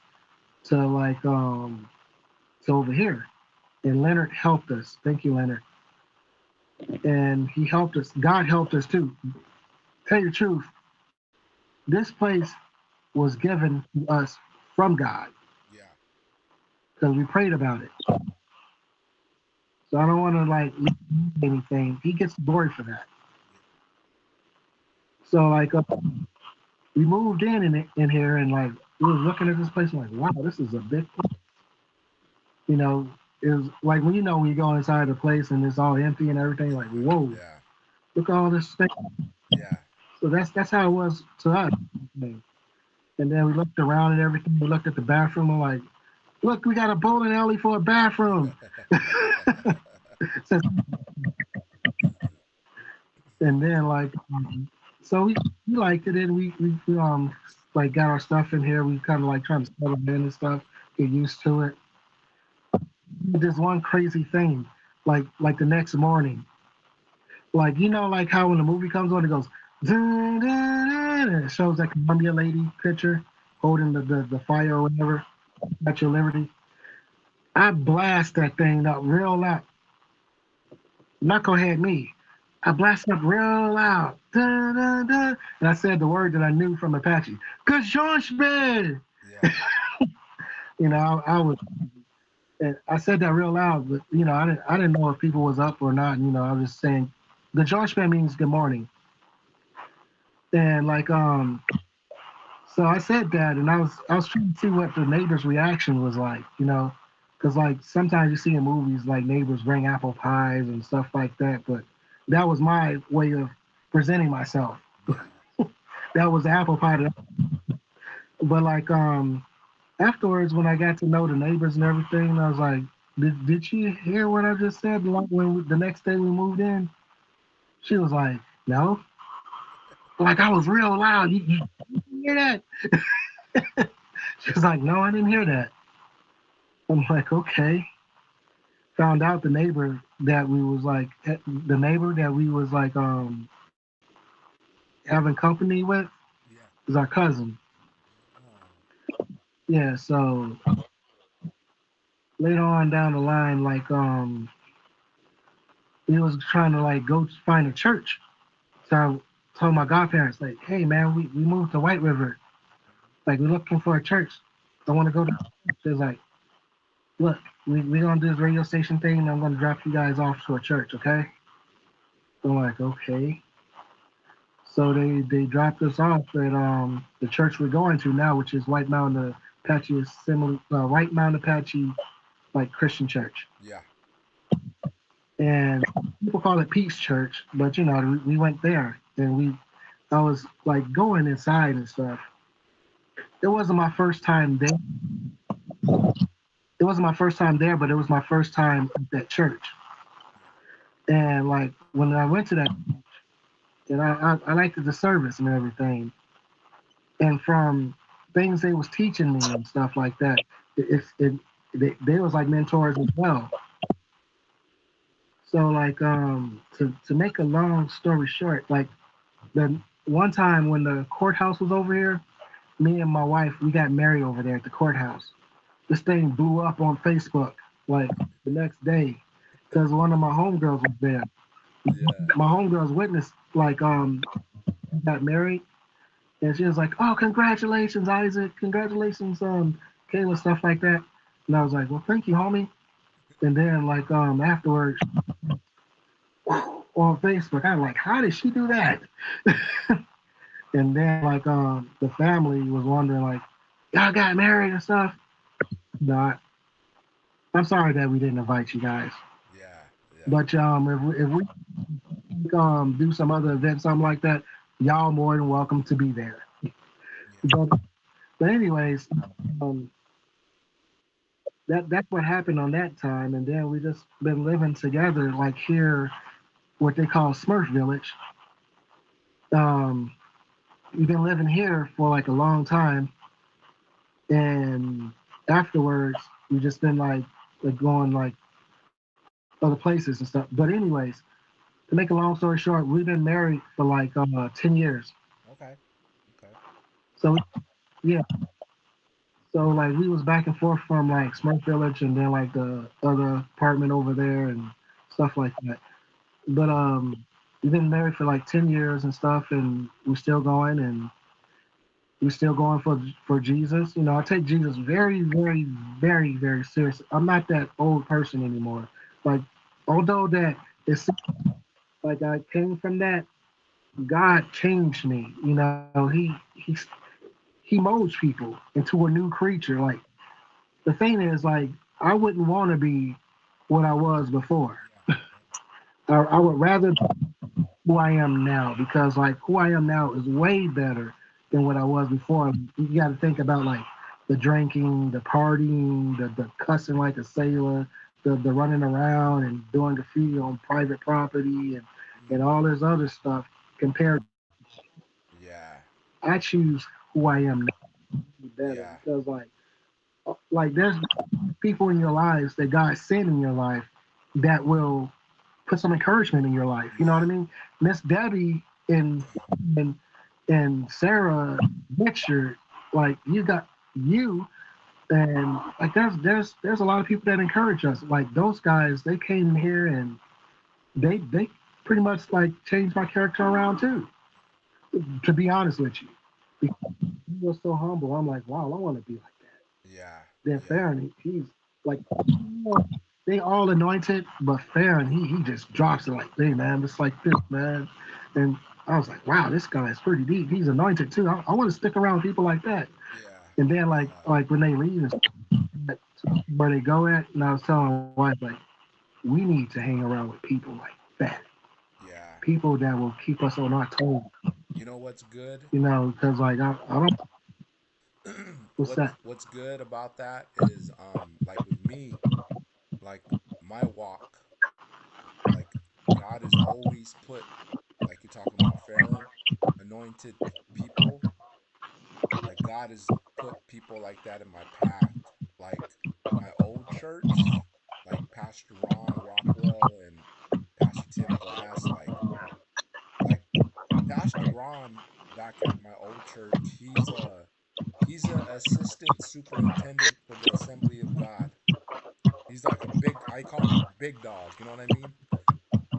to like to over here. And Leonard helped us. Thank you, Leonard. And he helped us. God helped us too. Tell you the truth, this place was given to us from God Yeah. because we prayed about it. So I don't want to like anything. He gets the glory for that. Yeah. So like we moved in here and like we were looking at this place and like, wow, this is a big place. You know, it was like when you know when you go inside a place and it's all empty and everything, like, whoa, Yeah. look at all this space. Yeah. So that's how it was to us. And then we looked around and everything. We looked at the bathroom. I'm like, look, we got a bowling alley for a bathroom. So- and then like, so we liked it and we like got our stuff in here. We kind of like trying to settle in and stuff, get used to it. There's one crazy thing, like the next morning, like like how when the movie comes on, it goes dun, dun, dun, and it shows that Columbia lady picture holding the fire or whatever at your liberty. I blast that thing up real loud. Knucklehead me. I blasted up real loud. Dun, dun, dun, and I said the word that I knew from Apache. Gajonsman! Yeah. I was, and I said that real loud, but I didn't know if people was up or not. I was just saying, Gajonsman means good morning, and so I said that, and I was trying to see what the neighbors' reaction was like, because like sometimes you see in movies like neighbors bring apple pies and stuff like that, but that was my way of presenting myself. Yeah. That was the apple pie. But afterwards, when I got to know the neighbors and everything, I was like, did she hear what I just said? Like the next day we moved in, she was like, no. Like I was real loud. You hear that? She was like, no, I didn't hear that. I'm like, okay. Found out the neighbor that we was like having company with Yeah. is our cousin. Oh. Yeah, so later on down the line, we was trying to like go find a church. So I told my godparents, like, hey man, we moved to White River. Like we're looking for a church. I want to go to church. They was like, look, we gonna do this radio station thing and I'm gonna drop you guys off to a church, okay? I'm like, okay. So they dropped us off at the church we're going to now, which is White Mountain Apache Assembly, White Mountain Apache like Christian church, Yeah. and people call it Peace Church, but we went there and I was like going inside and stuff. It wasn't my first time there. It wasn't my first time there, but it was my first time at that church. Yeah. And like when I went to that, and I liked the service and everything, and from things they was teaching me and stuff like that, they was like mentors as well. So to make a long story short, like the one time when the courthouse was over here, me and my wife we got married over there at the courthouse. This thing blew up on Facebook like the next day because one of my homegirls was there. Yeah. My homegirls witnessed got married, and she was like, "Oh, congratulations, Isaac! Congratulations, Kayla, stuff like that." And I was like, "Well, thank you, homie." And then afterwards on Facebook, I'm like, "How did she do that?" And then the family was wondering like, "Y'all got married and stuff." No, I'm sorry that we didn't invite you guys. Yeah. Yeah. But if we do some other event, something like that, y'all more than welcome to be there. Yeah. But anyways, um, that's what happened on that time, and then we just been living together like here, what they call Smurf Village. Um, we've been living here for like a long time, and afterwards we've just been like going like other places and stuff. But anyways, to make a long story short, we've been married for like 10 years. Okay. Okay. So yeah, so like we was back and forth from like Smurf Village and then like the other apartment over there and stuff like that. But we've been married for like 10 years and stuff, and we're still going and we're still going for Jesus. I take Jesus very, very, very, very serious. I'm not that old person anymore. Like although that it's like I came from that, God changed me. He molds people into a new creature. Like the thing is, like I wouldn't want to be what I was before. Yeah. Yeah. I would rather who I am now because like who I am now is way better than what I was before. You got to think about like the drinking, the partying, the cussing like a sailor, the running around and doing graffiti on private property and Mm. all this other stuff compared. Yeah. I choose who I am now better Yeah. because like there's people in your lives that God sent in your life that will put some encouragement in your life. You know what I Yeah. mean? Miss Debbie and and Sarah Richard, like you got you and like there's a lot of people that encourage us. Like those guys, they came here and they pretty much like changed my character around too. To be honest with you, because he was so humble. I'm like, wow, I want to be like that. Yeah. Then Yeah. Farron, he's like, they all anointed, but Farron, he just drops it like, hey man, it's like this, man. And I was like, wow, this guy is pretty deep. He's anointed too. I want to stick around with people like that. Yeah. And then Yeah. like when they leave and where they go at, and I was telling my wife like, we need to hang around with people like that, Yeah. people that will keep us on our toes, You know what's good? you know, because like I don't. What's that? What's good about that is like with me, like my walk, like God has always put, like you're talking about Farron, anointed people. Like God has put people like that in my path. Like my old church, like Pastor Ron Rockwell and Pastor Tim Glass, like Pastor Ron back at my old church, he's a assistant superintendent for the Assembly of God. He's like a big, I call him big dog, you know what I mean?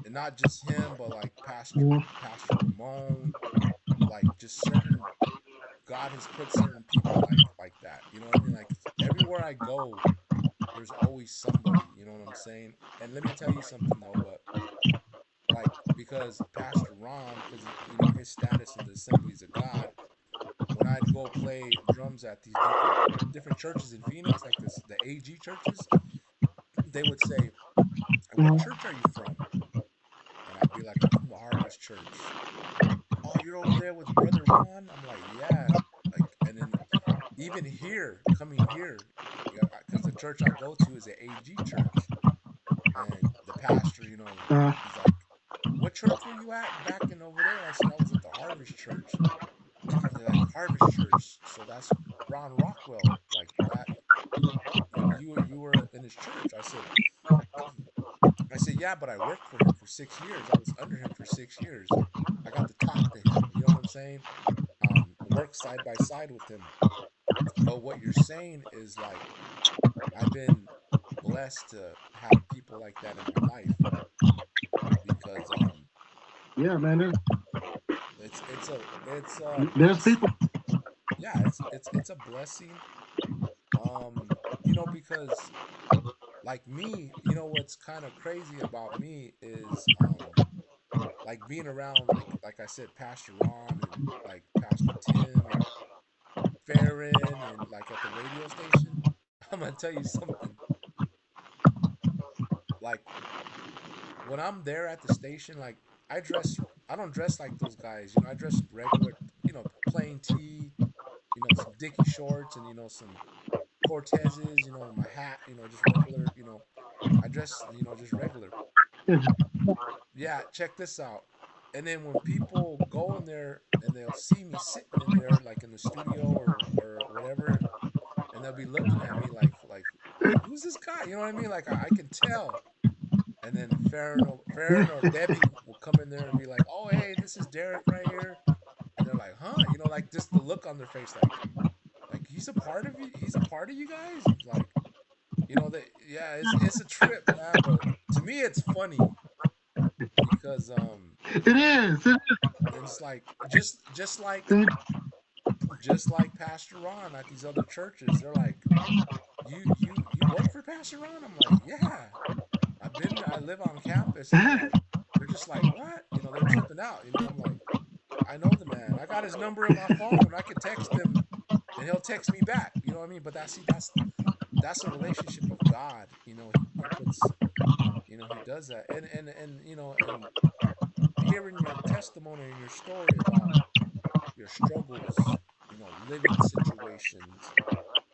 And not just him, but like Mhm. Pastor Ramon, like just certain, God has put certain people like that. You know what I mean? Like everywhere I go, there's always somebody, you know what I'm saying? And let me tell you something though, but like because Pastor Ron, because you know his status in the Assemblies of God, when I'd go play drums at these different churches in Phoenix, like this the AG churches, they would say, "What Mhm. church are you from?" And I'd be like, "I'm from the Harvest Church." "Oh, you're over there with Brother Ron?" I'm like, "Yeah." Like, and then even here, coming here, yeah, because the church I go to is an AG church, and the pastor, you know, Uh, he's like, "What church were you at back in over there?" I said, "I was at the Harvest Church." They're like, "Harvest Church, so that's Ron Rockwell, like that. You were in his church." I said, "Yeah, but I worked for him for 6 years. I was under him for 6 years. I got to talk to him. You know what I'm saying? Work side by side with him. But what you're saying is like I've been blessed to have people like that in my life because yeah, man. There's it's people. yeah, it's a blessing. Because like me, what's kind of crazy about me is like being around like I said, Pastor Ron and like Pastor Tim and Farron and like at the radio station. I'm gonna tell you something. Like when I'm there at the station, like I dress, I don't dress like those guys. I dress regular, plain tee, some Dickie shorts and some Cortezes, my hat, just regular, I dress, just regular. Yeah, Yeah, check this out. And then when people go in there and they'll see me sitting in there, like in the studio or whatever, and they'll be looking at me like who's this guy? You know what I mean? Like I can tell. And then Farron or Debbie will come in there and be like, "Oh, hey, this is Derek right here," and they're like, "Huh?" Like just the look on their face, like he's a part of you. He's a part of you guys. Like, that yeah, it's a trip, man. But to me, it's funny because it is. It it's like just like is. just like Pastor Ron at these other churches. They're like, "You work for Pastor Ron?" I'm like, "Yeah, I live on campus," and they're just like, "What?" They're tripping out. I'm like, "I know the man. I got his number in my phone. I could text him, and he'll text me back." You know what I mean? But that's a relationship of God. He puts, he does that, and hearing your testimony and your story about your struggles, living situations.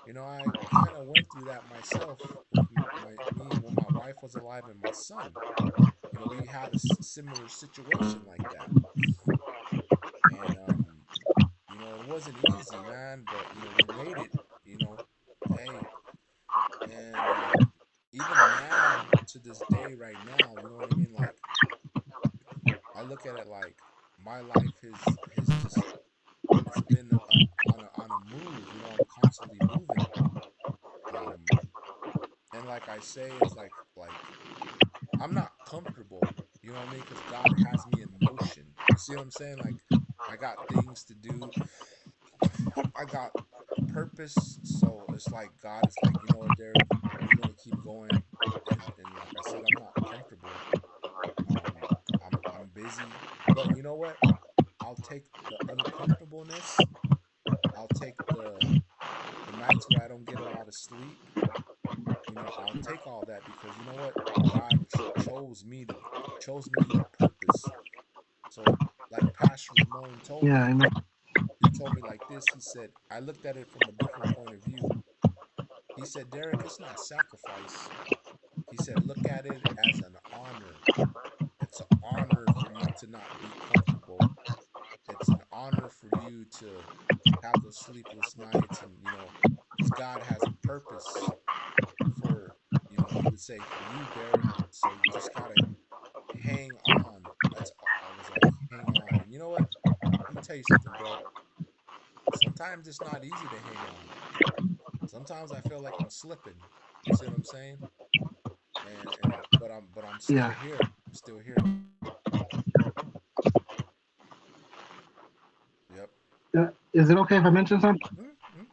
I kind of went through that myself with me when my wife was alive and my son. We had a similar situation like that, and wasn't easy, man, but we made it. You know, hey, and even now to this day, right now, you know what I mean? Like I look at it like my life has just it's been on a move. I'm constantly moving. Um, and like I say, is like I'm not comfortable. You know what I mean? Because God has me in motion. You see what I'm saying? Like I got things to do. I got purpose. So it's like God is like, you know what, Derek, we're gonna keep going. And like I said, I'm not comfortable. Um, I'm busy, but you know what? I'll take the uncomfortableness. I'll take the nights where I don't get a lot of sleep. I'll take all that because you know what? God chose me for a purpose. So, like Pastor Ramon told Yeah, me, amen. he told me like this. He said, I looked at it from a different point of view. He said, Derek, it's not sacrifice. He said, look at it as an honor. It's an honor for you to not be comfortable. It's an honor for you to have those sleepless nights, and because God has a purpose for he would say for you, Derek. So you just gotta hang on. That's I was like, hang on. And you know what? I'm gonna tell you something, bro. Sometimes it's not easy to hang on. Sometimes I feel like I'm slipping. You see what I'm saying? And but I'm still Yeah. here. I'm still here. Yep. Is it okay if I mention something? Mm-hmm.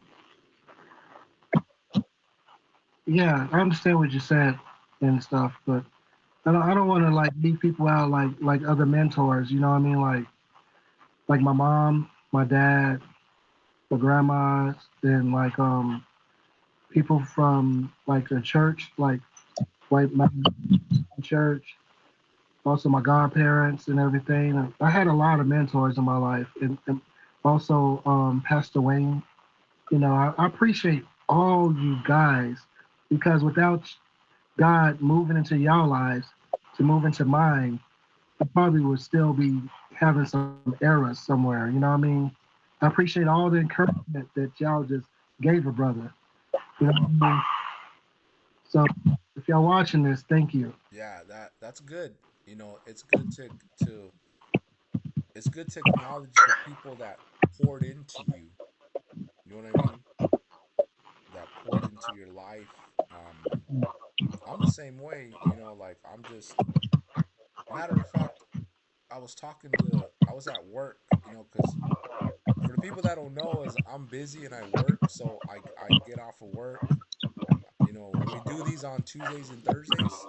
Yeah, I understand what you said and stuff, but I don't want to like leave people out like other mentors. You know what I mean? Like my mom, my dad, my grandmas, and like people from like the church, like my church, also my godparents and everything. I had a lot of mentors in my life, and also Pastor Wayne. I appreciate all you guys because without God moving into y'all lives to move into mine, I probably would still be having some errors somewhere. You know what I mean? I appreciate all the encouragement that y'all just gave a brother. You know what I mean? So if y'all watching this, thank you. Yeah, that's good. It's good to it's good to acknowledge the people that poured into you. You know what I mean? That poured into your life. I'm the same way. Like I'm just matter of fact. I was at work. Because for the people that don't know, is I'm busy and I work, so I get off of work. When we do these on Tuesdays and Thursdays,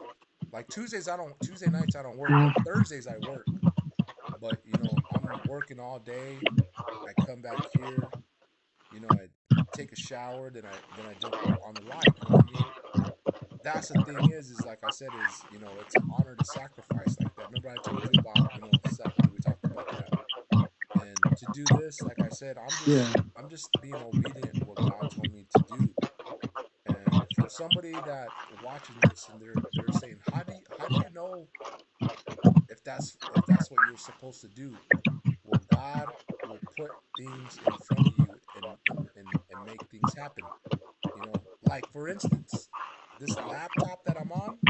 like Tuesday nights I don't work, but Mhm. Thursdays I work. But I'm working all day. I come back here. I take a shower, then I jump on the live. You know what I mean? That's the thing is like I said, is it's an honor to sacrifice like that. Remember I told you about we talked about that. And to do this, like I said, Yeah. I'm just being obedient what God told me to do. And for somebody that watching this and they're saying, how do you know if that's what you're supposed to do? Well, God will put things in front of you and make things happen. Like for instance, this laptop that I'm on,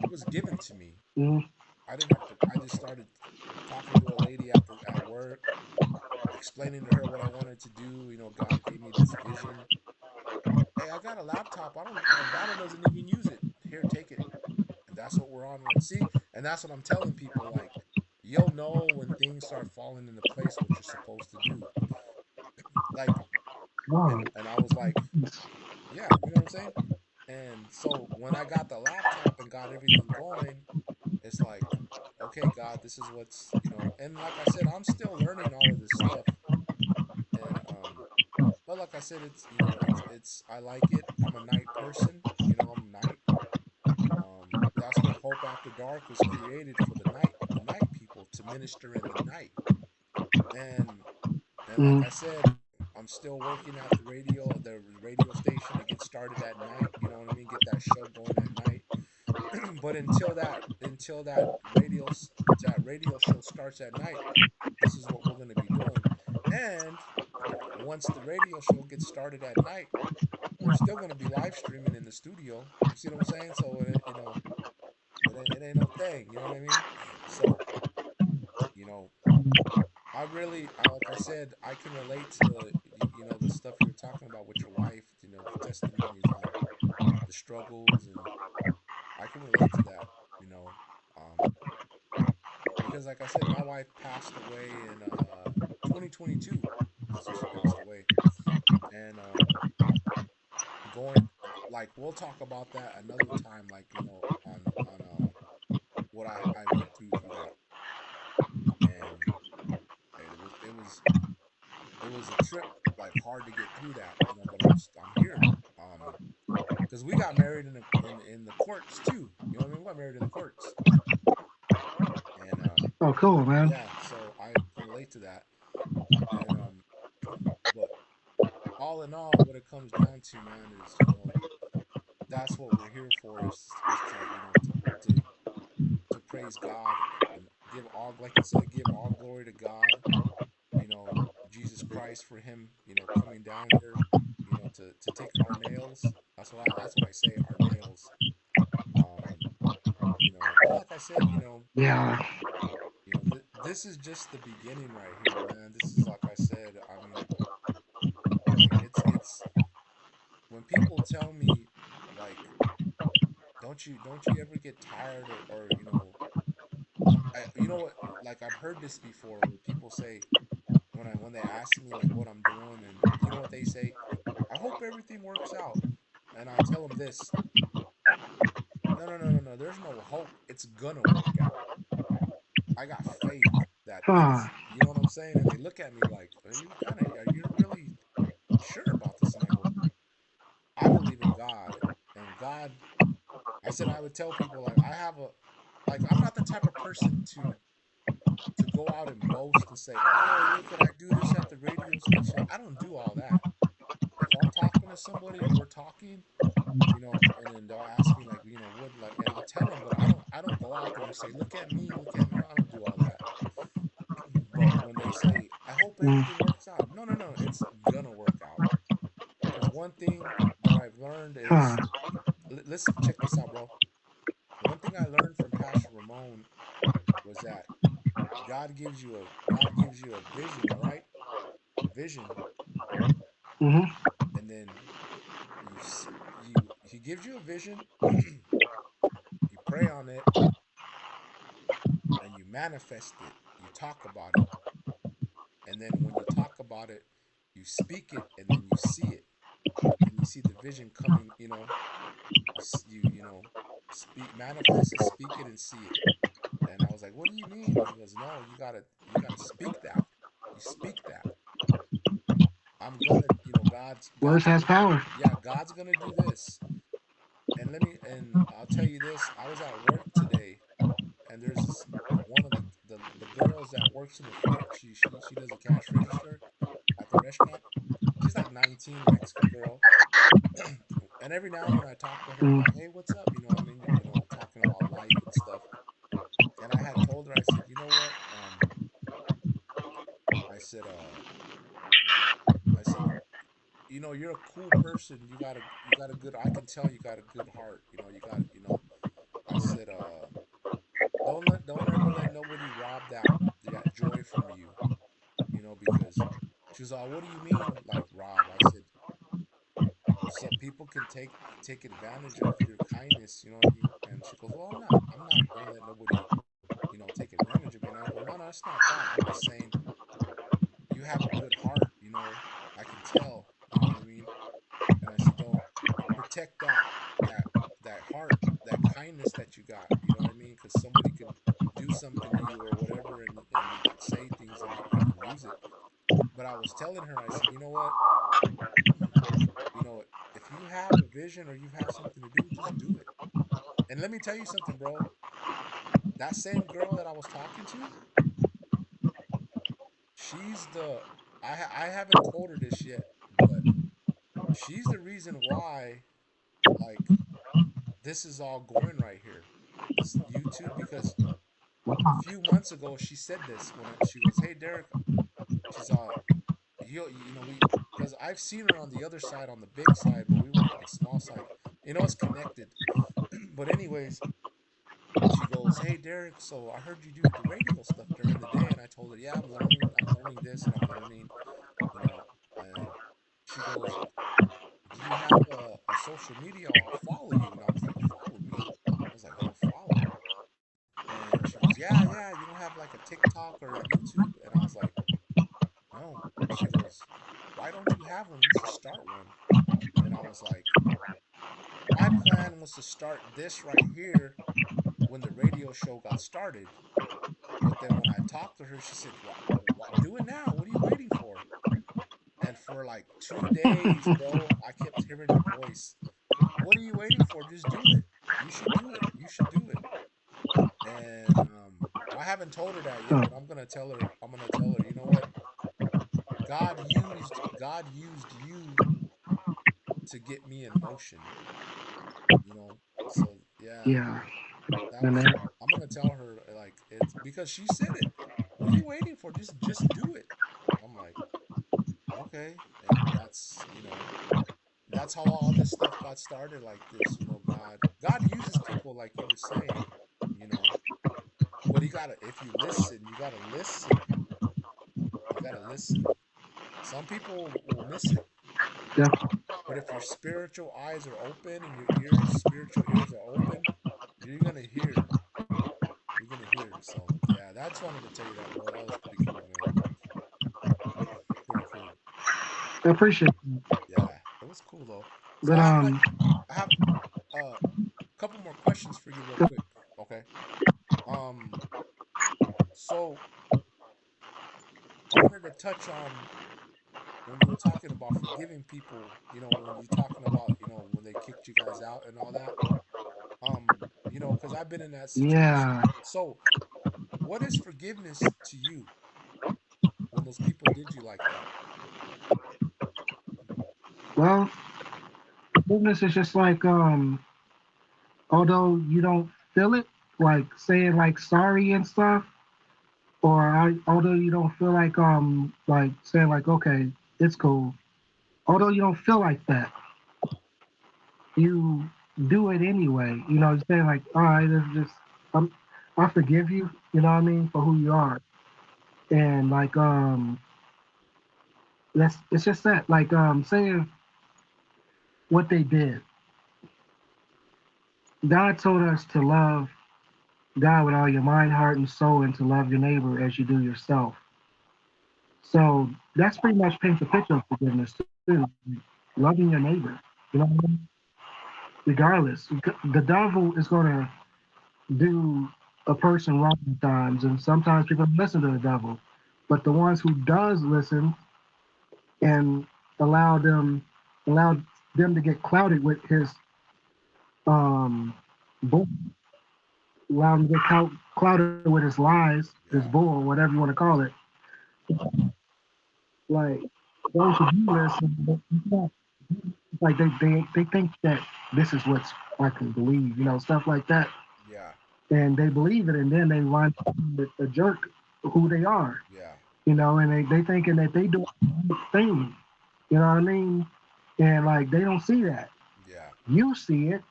it was given to me. Mhm. I didn't have to. I just started talking to a lady at work, explaining to her what I wanted to do. God gave me this vision. Hey, I got a laptop. My daughter doesn't even use it. Here, take it. And that's what we're on right. See, and that's what I'm telling people. Like, you'll know when things start falling into place what you're supposed to do. Like, Wow. and I was like, yeah, you know what I'm saying. And so when I got the laptop and got everything going, it's like, okay, God, this is what's. And like I said, I'm still learning all of this stuff. And but like I said, it's I like it. I'm a night person. I'm night. That's what Hope After Dark was created for the night people to minister in the night. And like Mhm. I said, I'm still working at the radio station to get started at night. You know what I mean? Get that show going at night. But until that radio show starts at night, this is what we're gonna be doing. And once the radio show gets started at night, we're still going to be live streaming in the studio. You see what I'm saying? So it ain't no thing. You know what I mean? So you know, like I said, I can relate to the stuff you were talking about with your wife. The testimonies on the struggles, and I can relate to that. You know, um, because like I said, my wife passed away in 2022. That's when she passed away, and going like we'll talk about that another time. Like on what I went through that, and it was a trip, like hard to get through that. But I'm here. Because we got married in the courts too. You know what I mean? We got married in the courts, and Oh, cool, man. yeah, so I can relate to that. And but all in all, what it comes down to, man, is that's what we're here for, is to to to praise God and give all, like you said, give all glory to God. Jesus Christ, for him, coming down here, to take our nails. That's what I say, our nails. Um, and like I said, Yeah. this is just the beginning right here, man. This is, like I said, I mean, like it's when people tell me, like, don't you ever get tired, or you know what, like I've heard this before, where people say, when they ask me like what I'm doing, and you know what they say, I hope everything works out. And I tell them this: no, no, no, no, no. There's no hope. It's gonna work out. I got faith that Huh. you know what I'm saying? And they look at me like, are you really sure about this? And I go, I believe in God, and God. I said I would tell people, like, I'm not the type of person to go out and boast and say, oh, look at, I do this at the radio station. I don't do all that. If I'm talking to somebody and we're talking, and then they'll ask me, like, what, like, and I'll tell them, but I don't go out there and say, look at me, look at me. No, I don't do all that. But when they say, I hope Mm. everything works out, no, no, no, it's gonna work out. Because one thing that I've learned Huh. is, listen, check this out, bro. One thing I learned from Pastor Ramon was that God gives you a vision, right? A vision, Mm-hmm. and then he gives you a vision, you pray on it, and you manifest it. You talk about it, and then when you talk about it, you speak it, and then you see it, and you see the vision coming. You speak, manifest it, speak it, and see it. And I was like, "What do you mean?" And he goes, "No, you gotta speak that. You speak that. I'm gonna, Words God's has gonna do, power. yeah, God's gonna do this." And I'll tell you this: I was at work today, and there's one of the girls that works in the front. She does a cash register at the restaurant. She's like 19, Mexican girl. And every now and then I talk to her Mm. about, hey, what's up? Talking about life and stuff. And I had told her, I said, you know what? I said, I said, you're a cool person. You got a good. I can tell you got a good heart. I said, don't ever let nobody rob that joy from you. Because she was like, what do you mean, like rob? I said, some people can take advantage of your kindness. You know what I mean? And she goes, well, I'm not gonna let nobody take advantage of me. And I go, no, no, it's not that. I'm just saying you have a good heart. I can tell. You know what I mean? And I said, don't protect that that heart, that kindness that you got. You know what I mean? Because somebody can do something to you or whatever, and you could say things and you can lose it. But I was telling her, I said, you know what? You know, if you have a vision or you have something to do, just do it. And let me tell you something, bro. That same girl that I was talking to, she's the I haven't told her this yet, but she's the reason why, like, this is all going right here. This YouTube, because a Wow. few months ago she said this when she goes, "Hey Derek," she's you know, we because I've seen her on the other side, on the big side, but we were on the small side. You know, it's connected. But anyways, she goes, "Hey Derek, so I heard you do the radio stuff during the day," and I told her, "Yeah, I'm learning this, and I'm learning, you know." And she goes, "Do you have a social media? I'll follow you." And I was like, "Follow me?" I was like, "Oh, follow." And she goes, "Yeah, yeah. You don't have like a TikTok or a YouTube?" And I was like, "No." She goes, "Why don't you have one? You should start one." And I was like, "My plan was to start this right here when the radio show got started." But then when I talked to her, she said, Do it now. What are you waiting for?" And for like 2 days, bro, I kept hearing her voice. "What are you waiting for? Just do it. You should do it. You should do it." And I haven't told her that yet, Oh, but I'm gonna tell her. I'm gonna tell her. You know what? God used you to get me in motion. You know. So yeah, yeah. that And was. then, I'm gonna tell her like it's because she said it. What are you waiting for? Just do it. I'm like, okay, and that's that's how all this stuff got started like this. God uses people like you were saying, you know, but you gotta if you listen, you gotta listen. You gotta listen. Some people will miss it. yeah, But if your spiritual eyes are open and your spiritual ears are open, you're gonna hear. You're gonna hear. So yeah, I just wanted to tell you that, bro. That was pretty cool, man. Pretty cool. I appreciate it. Yeah, it was cool though. So But I have a couple more questions for you, real quick. Okay. Um. So I wanted to touch on when you were talking about forgiving people. You know, when you're talking about when they kicked you guys out and all that. Because I've been in that situation. yeah, So, what is forgiveness to you when those people did you like that? well, forgiveness is just like although you don't feel it, like saying like sorry and stuff, or although you don't feel like saying like okay, it's cool. Although you don't feel like that, you do it anyway. You know, saying like, all right, it's just I'm, I forgive you. You know what I mean for who you are, and like that's it's just that like saying what they did. God told us to love God with all your mind, heart, and soul, and to love your neighbor as you do yourself. So that's pretty much paints a picture of forgiveness too. Loving your neighbor, you know what I mean? Regardless, the devil is going to do a person wrong at times, and sometimes people listen to the devil. But the ones who does listen and allow them allow them to get clouded with his um bull, allow them to get clouded with his lies, his Yeah, bull, whatever you want to call it. Like those who do listen, like they think that this is what's I can believe, stuff like that, yeah, and they believe it, and then they wind up with a jerk who they are, yeah, and they thinking that they do the right thing, you know what I mean, and like they don't see that. yeah, You see it,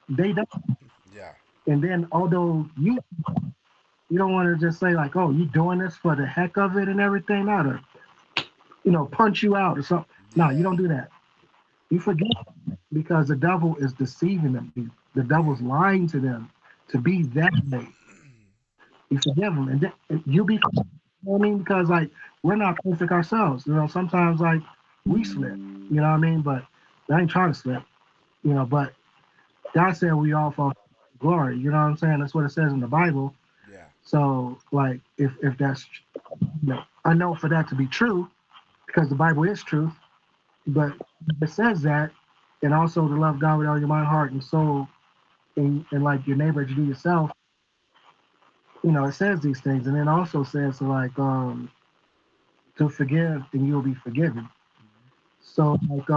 they don't, yeah, and then although you don't want to just say like, oh, you doing this for the heck of it and everything, not to punch you out or something. No, you yeah, don't do that. You forget because the devil is deceiving them. The yeah, devil's lying to them to be that way. You forgive them, and then you'll be. You know what I mean? Because like we're not perfect ourselves. Sometimes like we slip. You know what I mean? But I ain't trying to slip. But God said we all fall short of glory. You know what I'm saying? That's what it says in the Bible. yeah, So like if that's I know for that to be true because the Bible is truth. But it says that, and also to love God with all your mind, heart, and soul, and like your neighbor as you do yourself. It says these things, and then also says like to forgive, and you'll be forgiven. mhm, So like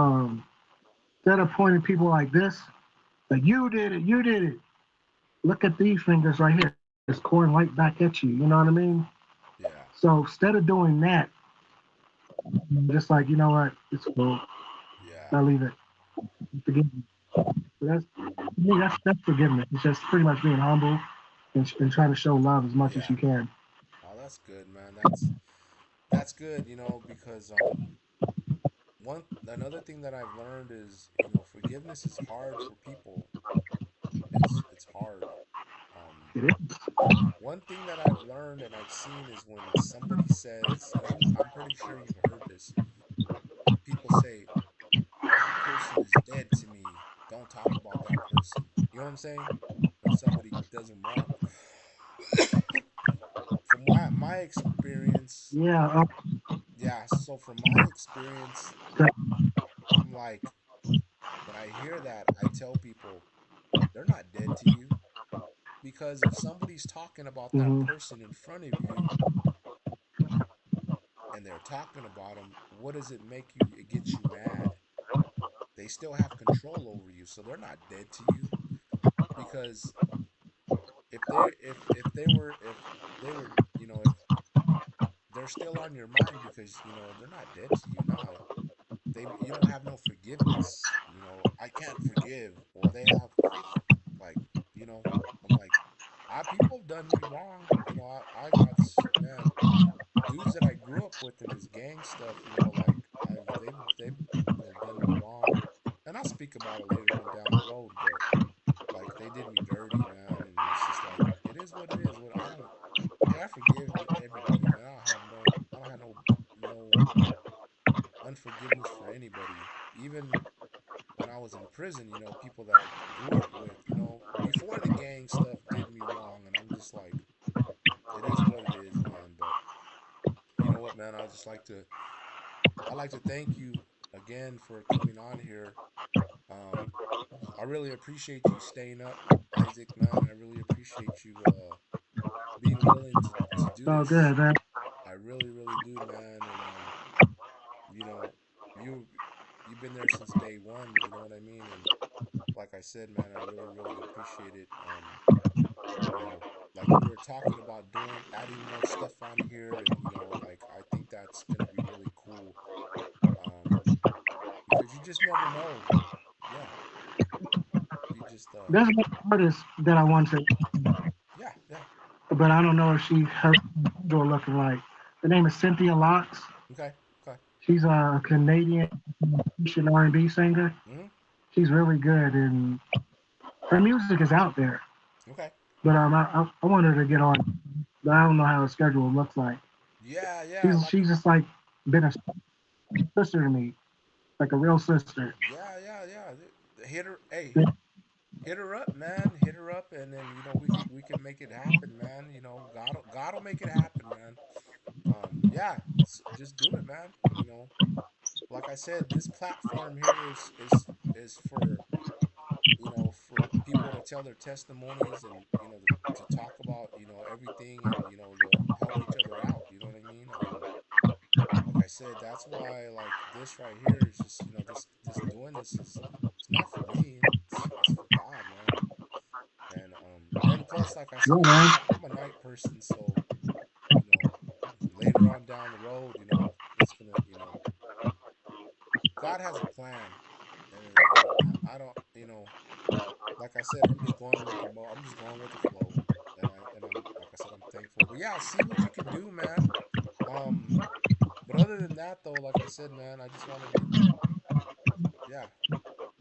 instead of pointing people like this, like you did it. Look at these fingers right here. It's pouring right back at you. You know what I mean? yeah, So instead of doing that, Just like, you know what, it's cool. Yeah. I'll leave it. Forgive me. But that's to me, that's forgiveness. It's just pretty much being humble and trying to show love as much as Yeah. you can. Oh, that's good, man. That's good, because one another thing that I've learned is, forgiveness is hard for people. It's hard. Um, It is. One thing that I've learned and I've seen is when somebody says, and I'm pretty sure you've heard this, people say that person is dead to me. Don't talk about that person. You know what I'm saying? When somebody does them wrong. From my experience, Yeah. yeah. So from my experience, Okay. I'm like, when I hear that, I tell people they're not dead to you, because if somebody's talking about that Hmm. person in front of you and they're talking about them, what does it make you? It gets you mad. They still have control over you, so they're not dead to you, because if they were, if they're still on your mind, because they're not dead to you. Nah, you don't have no forgiveness. I can't forgive. Well, they have, like, you know I'm like, people have done me wrong. I got, man, dudes that I grew up with in this gang stuff, like, they've done me wrong, and I'll speak about it later on down the road. But, like, they did me dirty, man, and it's just like, it is what it is. What I don't, yeah, I forgive everybody, man. I don't have no unforgiveness for anybody. Even when I was in prison, people that I grew up with, before the gang stuff did me wrong, and I'm just like, it is what it is, man. But you know what, man? I like to thank you again for coming on here. Um, I really appreciate you staying up, Isaac, man. I really appreciate you being willing to do Oh, this. good, man. I really, really do, man. And you know, you you've been there since day one. You know what I mean? And like I said, man, I really, really appreciate it. You know, like we were talking about doing, adding more stuff on here, and like, I think that's gonna be really cool. Um, because you just never know. Yeah, you just There's an artist that I want to, yeah, yeah. but I don't know if she her door looking like. Her name is Cynthia Locks. Okay, okay. She's a Canadian Christian R&B singer. Hmm. She's really good, and her music is out there. Okay. But I want her to get on, but I don't know how her schedule looks like. Yeah, yeah. She's just like been a sister to me, like a real sister. Yeah, yeah, yeah. Hit her. Hey, hit her up, man. Hit her up, and then we can make it happen, man. God will make it happen, man. Yeah. Just do it, man. Like I said, this platform here is for people to tell their testimonies, and to talk about everything, and to help each other out. You know what I mean? Like I said, that's why, like, this right here is just, this doing this is, it's not for me. It's for God, man. And plus, like I Yeah, said, man. I'm a night person, so you know later on down the road, it's gonna, God has a plan, and I don't, like I said, I'm just going with I'm just going with the flow, and I'm like I said, I'm thankful. But yeah, see what you can do, man. Um, but other than that, though, like I said, man, I just wanted to, yeah,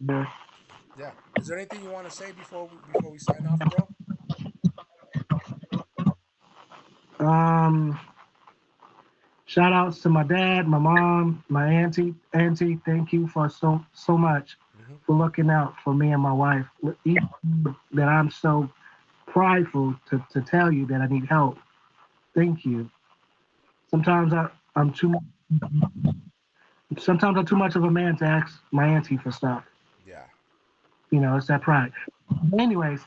Yeah. yeah. Is there anything you want to say before we sign off, bro? Um, Shout outs to my dad, my mom, my auntie. Auntie, thank you for so much Hmm. for looking out for me and my wife. Even that I'm so prideful to tell you that I need help. Thank you. Sometimes I'm too sometimes I'm too much of a man to ask my auntie for stuff. Yeah. It's that pride. But anyways,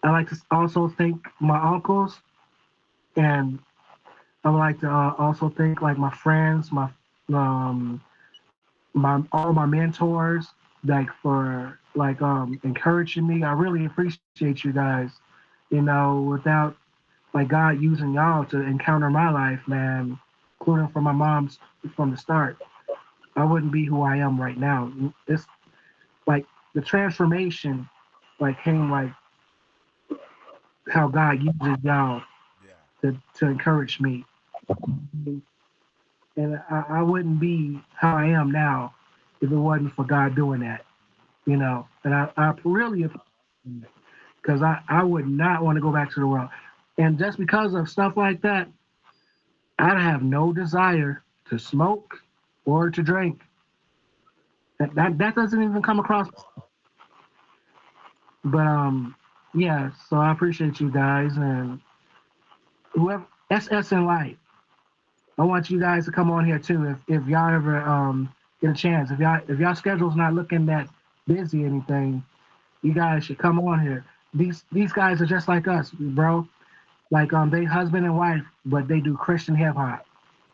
I like to also thank my uncles, and I would like to also thank like my friends, um, my all my mentors, like for like encouraging me. I really appreciate you guys. Without like God using y'all to encounter my life, man, including from my mom's from the start, I wouldn't be who I am right now. It's like the transformation, like came like how God uses y'all Yeah. to encourage me, and I wouldn't be how I am now if it wasn't for God doing that. And I really, because I would not want to go back to the world, and just because of stuff like that, I have no desire to smoke or to drink. That doesn't even come across. But yeah. So I appreciate you guys and whoever SS in Light. I want you guys to come on here too if y'all ever get a chance. If y'all schedule's not looking that busy or anything, you guys should come on here. These guys are just like us, bro. Like they husband and wife, but they do Christian hip hop,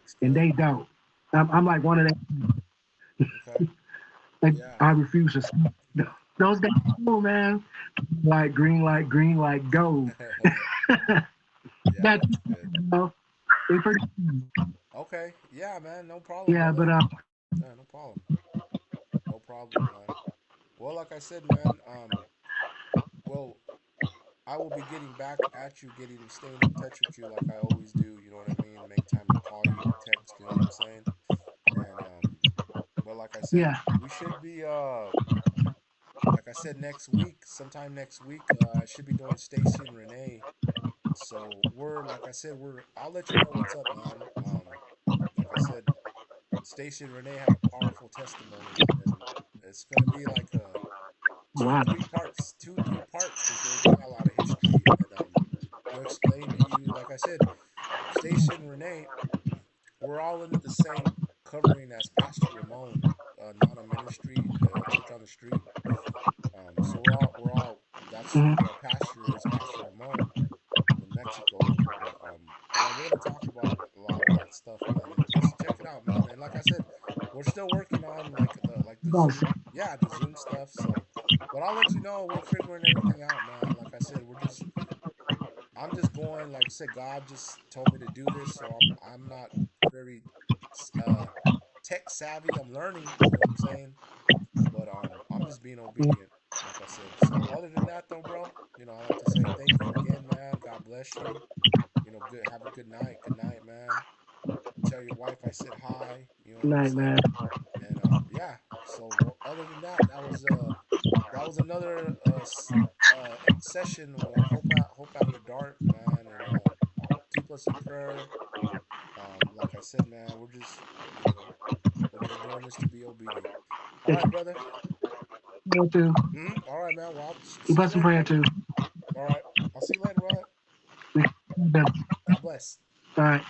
That's and good. they don't. I'm like one of them. Okay. Like Yeah. I refuse to. Those guys, cool, man. Like green light, go. Yeah, That that's good. you know, they pretty. Okay. Yeah, man. No problem, Yeah, brother. but Yeah, no problem. No problem, man. Well, like I said, man, well, I will be getting back at you, staying in touch with you like I always do, you know what I mean? Make time to call you or text, you know what I'm saying? And but like I said, yeah, we should be like I said next week, sometime next week, I should be doing Stacy and Renee. So we're like I said, I'll let you know what's up, man. Like I said, Stacy and Renee have a powerful testimony, and it's gonna be like a two, wow. 3 parts, 2, 3 parts, because they got a lot of history, and they'll explain to you. Like I said, Stacy and Renee, we're all under the same covering as Pastor Ramon, not a ministry, Church on the Street. So we're all. That's Hmm. who our pastor is, Pastor Ramon in Mexico. But yeah, we're gonna talk about a lot of that stuff, man, and just check it out, man. And like I said, we're still working on the Guys, Zoom, yeah, the Zoom stuff. So, but I'll let you know. We're figuring everything out, man. Like I said, I'm just going. Like I said, God just told me to do this, so I'm not very uh tech savvy. I'm learning. You know what I'm saying? But I'm just being obedient, like I said. So other than that, though, bro, I like to say thank you again, man. God bless you. Good. Have a good night. Good night, man. Tell your wife I said hi. You know good what I'm night, man. saying? And yeah. So other than that, that was another session with Hope After Dark, man. And keep us in prayer. Like I said, man, we're just doing this to be obedient. All It's right, brother. prayer too. All right, man. Well, I'll Keep see you us in later, prayer brother. too. All right. I'll see you later, brother. We- God bless. All right.